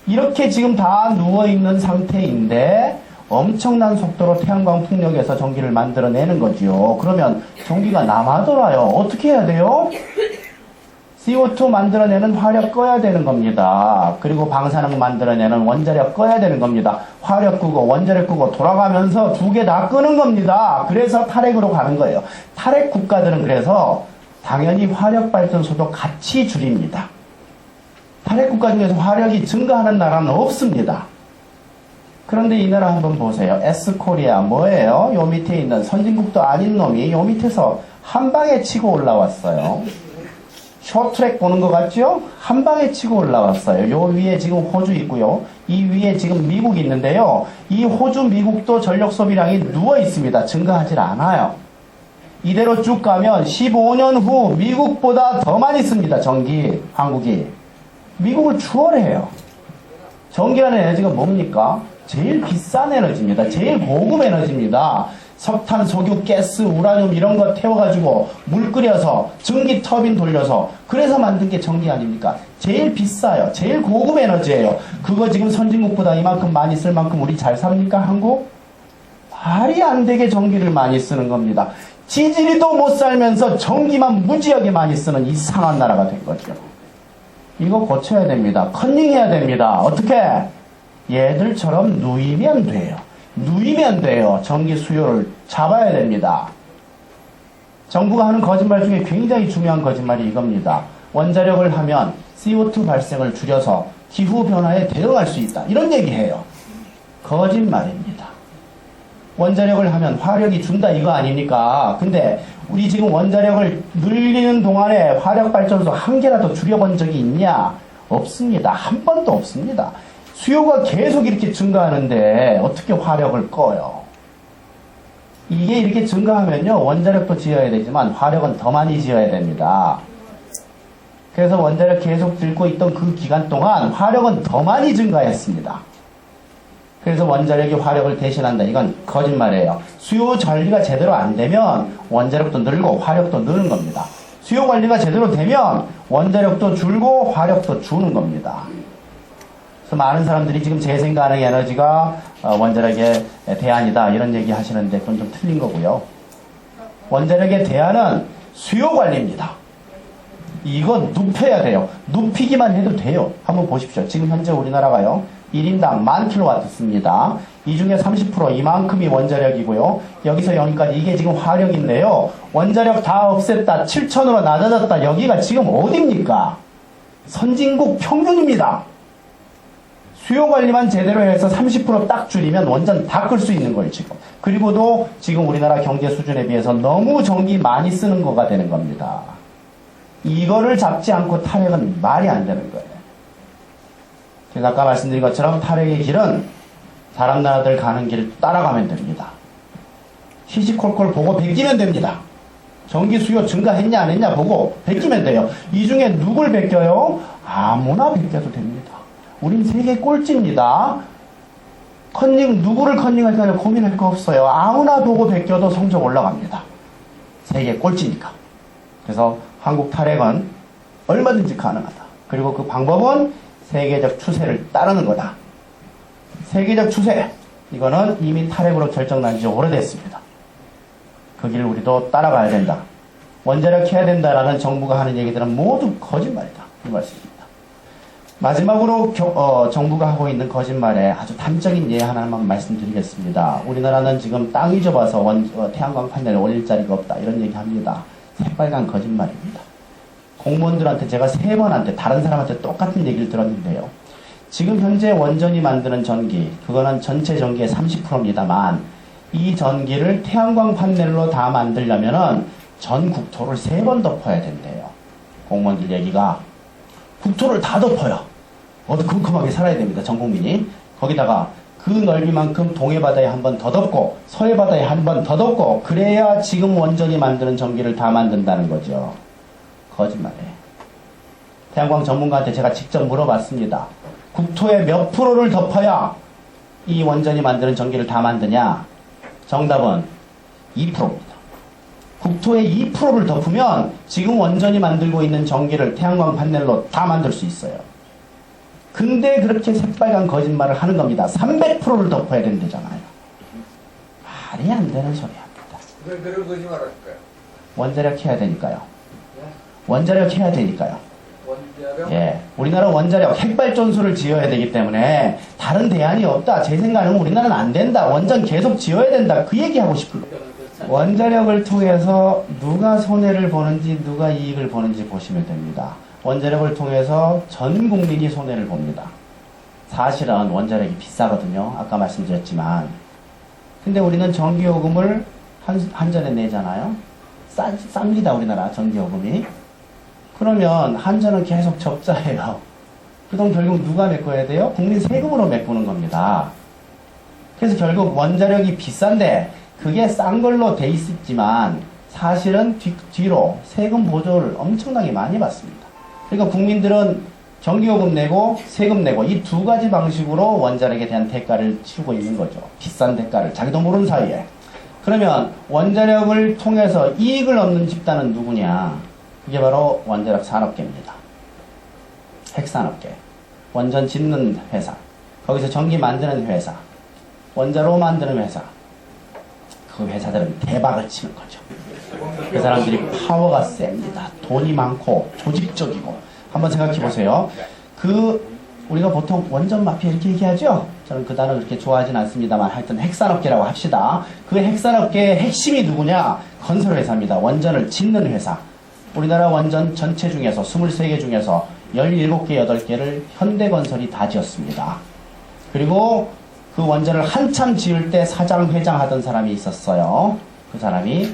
이렇게 지금 다 누워있는 상태인데 엄청난 속도로 태양광 풍력에서 전기를 만들어내는 거지요. 그러면 전기가 남아돌아요. 어떻게 해야 돼요? CO2 만들어내는 화력 꺼야 되는 겁니다. 그리고 방사능 만들어내는 원자력 꺼야 되는 겁니다. 화력 끄고 원자력 끄고 돌아가면서 두 개 다 끄는 겁니다. 그래서 탈핵으로 가는 거예요. 탈핵 국가들은 그래서 당연히 화력 발전소도 같이 줄입니다. 탈핵 국가 중에서 화력이 증가하는 나라는 없습니다. 그런데 이 나라 한번 보세요. S코리아 뭐예요? 요 밑에 있는 선진국도 아닌 놈이 요 밑에서 한 방에 치고 올라왔어요. 쇼트트랙 보는 것 같죠? 한 방에 치고 올라왔어요. 요 위에 지금 호주 있고요. 이 위에 지금 미국이 있는데요. 이 호주, 미국도 전력 소비량이 누워 있습니다. 증가하질 않아요. 이대로 쭉 가면 15년 후 미국보다 더 많이 씁니다. 전기, 한국이. 미국을 추월해요. 전기라는 에너지가 뭡니까? 제일 비싼 에너지입니다. 제일 고급 에너지입니다. 석탄, 석유, 가스, 우라늄 이런 거 태워가지고 물 끓여서 전기 터빈 돌려서 그래서 만든 게 전기 아닙니까? 제일 비싸요. 제일 고급 에너지예요. 그거 지금 선진국보다 이만큼 많이 쓸 만큼 우리 잘 삽니까? 한국? 말이 안 되게 전기를 많이 쓰는 겁니다. 지지리도 못 살면서 전기만 무지하게 많이 쓰는 이상한 나라가 된 거죠. 이거 고쳐야 됩니다. 컨닝해야 됩니다. 어떻게? 얘들처럼 누이면 돼요. 누이면 돼요. 전기 수요를 잡아야 됩니다. 정부가 하는 거짓말 중에 굉장히 중요한 거짓말이 이겁니다. 원자력을 하면 CO2 발생을 줄여서 기후변화에 대응할 수 있다. 이런 얘기해요. 거짓말입니다. 원자력을 하면 화력이 준다 이거 아닙니까? 근데 우리 지금 원자력을 늘리는 동안에 화력발전소 한 개라도 줄여본 적이 있냐? 없습니다. 한 번도 없습니다. 수요가 계속 이렇게 증가하는데 어떻게 화력을 꺼요? 이게 이렇게 증가하면요. 원자력도 지어야 되지만 화력은 더 많이 지어야 됩니다. 그래서 원자력 계속 들고 있던 그 기간 동안 화력은 더 많이 증가했습니다. 그래서 원자력이 화력을 대신한다. 이건 거짓말이에요. 수요 관리가 제대로 안 되면 원자력도 늘고 화력도 느는 겁니다. 수요 관리가 제대로 되면 원자력도 줄고 화력도 주는 겁니다. 그래서 많은 사람들이 지금 재생 가능 에너지가 원자력의 대안이다 이런 얘기 하시는데 그건 좀 틀린 거고요. 원자력의 대안은 수요 관리입니다. 이거 눕혀야 돼요. 눕히기만 해도 돼요. 한번 보십시오. 지금 현재 우리나라가요. 1인당 10,000kW 씁니다. 이 중에 30% 이만큼이 원자력이고요. 여기서 여기까지 이게 지금 화력인데요. 원자력 다 없앴다. 7,000으로 낮아졌다. 여기가 지금 어딥니까? 선진국 평균입니다. 수요 관리만 제대로 해서 30% 딱 줄이면 완전 다 끌 수 있는 거예요, 지금. 그리고도 지금 우리나라 경제 수준에 비해서 너무 전기 많이 쓰는 거가 되는 겁니다. 이거를 잡지 않고 탈핵은 말이 안 되는 거예요. 제가 아까 말씀드린 것처럼 탈핵의 길은 다른 나라들 가는 길을 따라가면 됩니다. 시시콜콜 보고 베끼면 됩니다. 전기 수요 증가했냐 안 했냐 보고 베끼면 돼요. 이 중에 누굴 베껴요? 아무나 베껴도 됩니다. 우린 세계 꼴찌입니다. 누구를 컨닝할까 고민할 거 없어요. 아무나 보고 베껴도 성적 올라갑니다. 세계 꼴찌니까. 그래서 한국 탈핵은 얼마든지 가능하다. 그리고 그 방법은 세계적 추세를 따르는 거다. 세계적 추세. 이거는 이미 탈핵으로 결정난 지 오래됐습니다. 그 길을 우리도 따라가야 된다. 원자력 해야 된다라는 정부가 하는 얘기들은 모두 거짓말이다. 이 말씀입니다. 마지막으로 정부가 하고 있는 거짓말에 아주 단적인 예 하나만 말씀드리겠습니다. 우리나라는 지금 땅이 좁아서 태양광 판넬을 올릴 자리가 없다 이런 얘기합니다. 새빨간 거짓말입니다. 공무원들한테 제가 3번한테 다른 사람한테 똑같은 얘기를 들었는데요. 지금 현재 원전이 만드는 전기, 그거는 전체 전기의 30%입니다만 이 전기를 태양광 판넬로 다 만들려면은 전 국토를 3번 덮어야 된대요. 공무원들 얘기가. 국토를 다 덮어요. 어두컴컴하게 살아야 됩니다. 전 국민이. 거기다가 그 넓이만큼 동해바다에 한 번 더 덮고 서해바다에 한 번 더 덮고 그래야 지금 원전이 만드는 전기를 다 만든다는 거죠. 거짓말이에요. 태양광 전문가한테 제가 직접 물어봤습니다. 국토의 몇 프로를 덮어야 이 원전이 만드는 전기를 다 만드냐? 정답은 2%입니다. 국토의 2%를 덮으면 지금 원전이 만들고 있는 전기를 태양광 판넬로 다 만들 수 있어요. 근데 그렇게 새빨간 거짓말을 하는 겁니다. 300%를 덮어야 된다잖아요. 말이 안 되는 소리 합니다. 왜 그런 거짓말 할까요? 원자력 해야 되니까요. 원자력 해야 되니까요. 원자력? 예. 우리나라 원자력 핵발전소를 지어야 되기 때문에 다른 대안이 없다. 제 생각은 우리나라는 안 된다. 원전 계속 지어야 된다. 그 얘기하고 싶은 거예요. 원자력을 통해서 누가 손해를 보는지 누가 이익을 보는지 보시면 됩니다. 원자력을 통해서 전 국민이 손해를 봅니다. 사실은 원자력이 비싸거든요. 아까 말씀드렸지만. 근데 우리는 전기요금을 한전에 내잖아요. 쌉니다. 우리나라 전기요금이. 그러면 한전은 계속 적자예요. 그 돈 결국 누가 메꿔야 돼요? 국민 세금으로 메꾸는 겁니다. 그래서 결국 원자력이 비싼데 그게 싼 걸로 돼 있지만 사실은 뒤로 세금 보조를 엄청나게 많이 받습니다. 그러니까 국민들은 전기요금 내고 세금 내고 이 2가지 방식으로 원자력에 대한 대가를 치르고 있는 거죠. 비싼 대가를 자기도 모르는 사이에. 그러면 원자력을 통해서 이익을 얻는 집단은 누구냐? 그게 바로 원자력 산업계입니다. 핵산업계. 원전 짓는 회사. 거기서 전기 만드는 회사. 원자로 만드는 회사. 그 회사들은 대박을 치는 거죠. 그 사람들이 파워가 셉니다. 돈이 많고 조직적이고. 한번 생각해 보세요. 우리가 보통 원전 마피아 이렇게 얘기하죠? 저는 그 단어 그렇게 좋아하진 않습니다만 하여튼 핵산업계라고 합시다. 그 핵산업계의 핵심이 누구냐? 건설회사입니다. 원전을 짓는 회사. 우리나라 원전 전체 중에서 23개 중에서 17개, 8개를 현대건설이 다 지었습니다. 그리고 그 원전을 한참 지을 때 사장, 회장 하던 사람이 있었어요. 그 사람이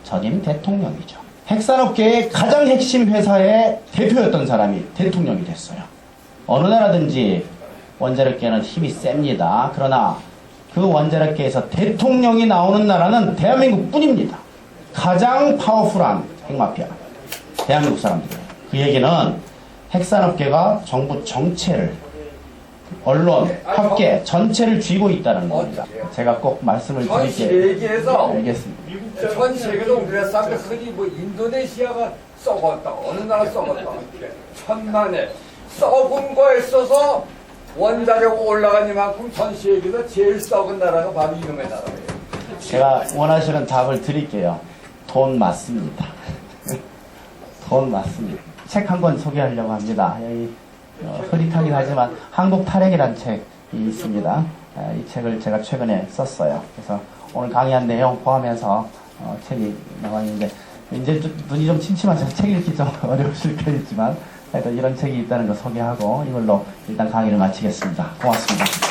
전임 대통령이죠. 핵산업계의 가장 핵심 회사의 대표였던 사람이 대통령이 됐어요. 어느 나라든지 원자력계는 힘이 셉니다. 그러나 그 원자력계에서 대통령이 나오는 나라는 대한민국 뿐입니다. 가장 파워풀한 핵마피아. 대한민국 사람들이에요. 그 얘기는 핵산업계가 정부 정체를 언론, 학계 전체를 쥐고 있다는 겁니다. 제가 꼭 말씀을 전 드릴게요. 세계에서 알겠습니다. 전 세계도 우리나라 사람들 흔히 뭐 인도네시아가 썩었다 어느 나라 썩었다 천만에 썩은 거에 있어서 원자력 올라가니만큼 전 세계에서 제일 썩은 나라가 바로 이놈의 나라예요. 제가 원하시는 답을 드릴게요. 돈 맞습니다. 돈 맞습니다. 책 한 권 소개하려고 합니다. 여기 흐릿하긴 하지만 한국 탈핵이라는 책이 있습니다. 이 책을 제가 최근에 썼어요. 그래서 오늘 강의한 내용 포함해서 책이 나와 있는데 이제 눈이 좀 침침하셔서 책 읽기 좀 어려우실 거겠지만 하여튼 이런 책이 있다는 거 소개하고 이걸로 일단 강의를 마치겠습니다. 고맙습니다.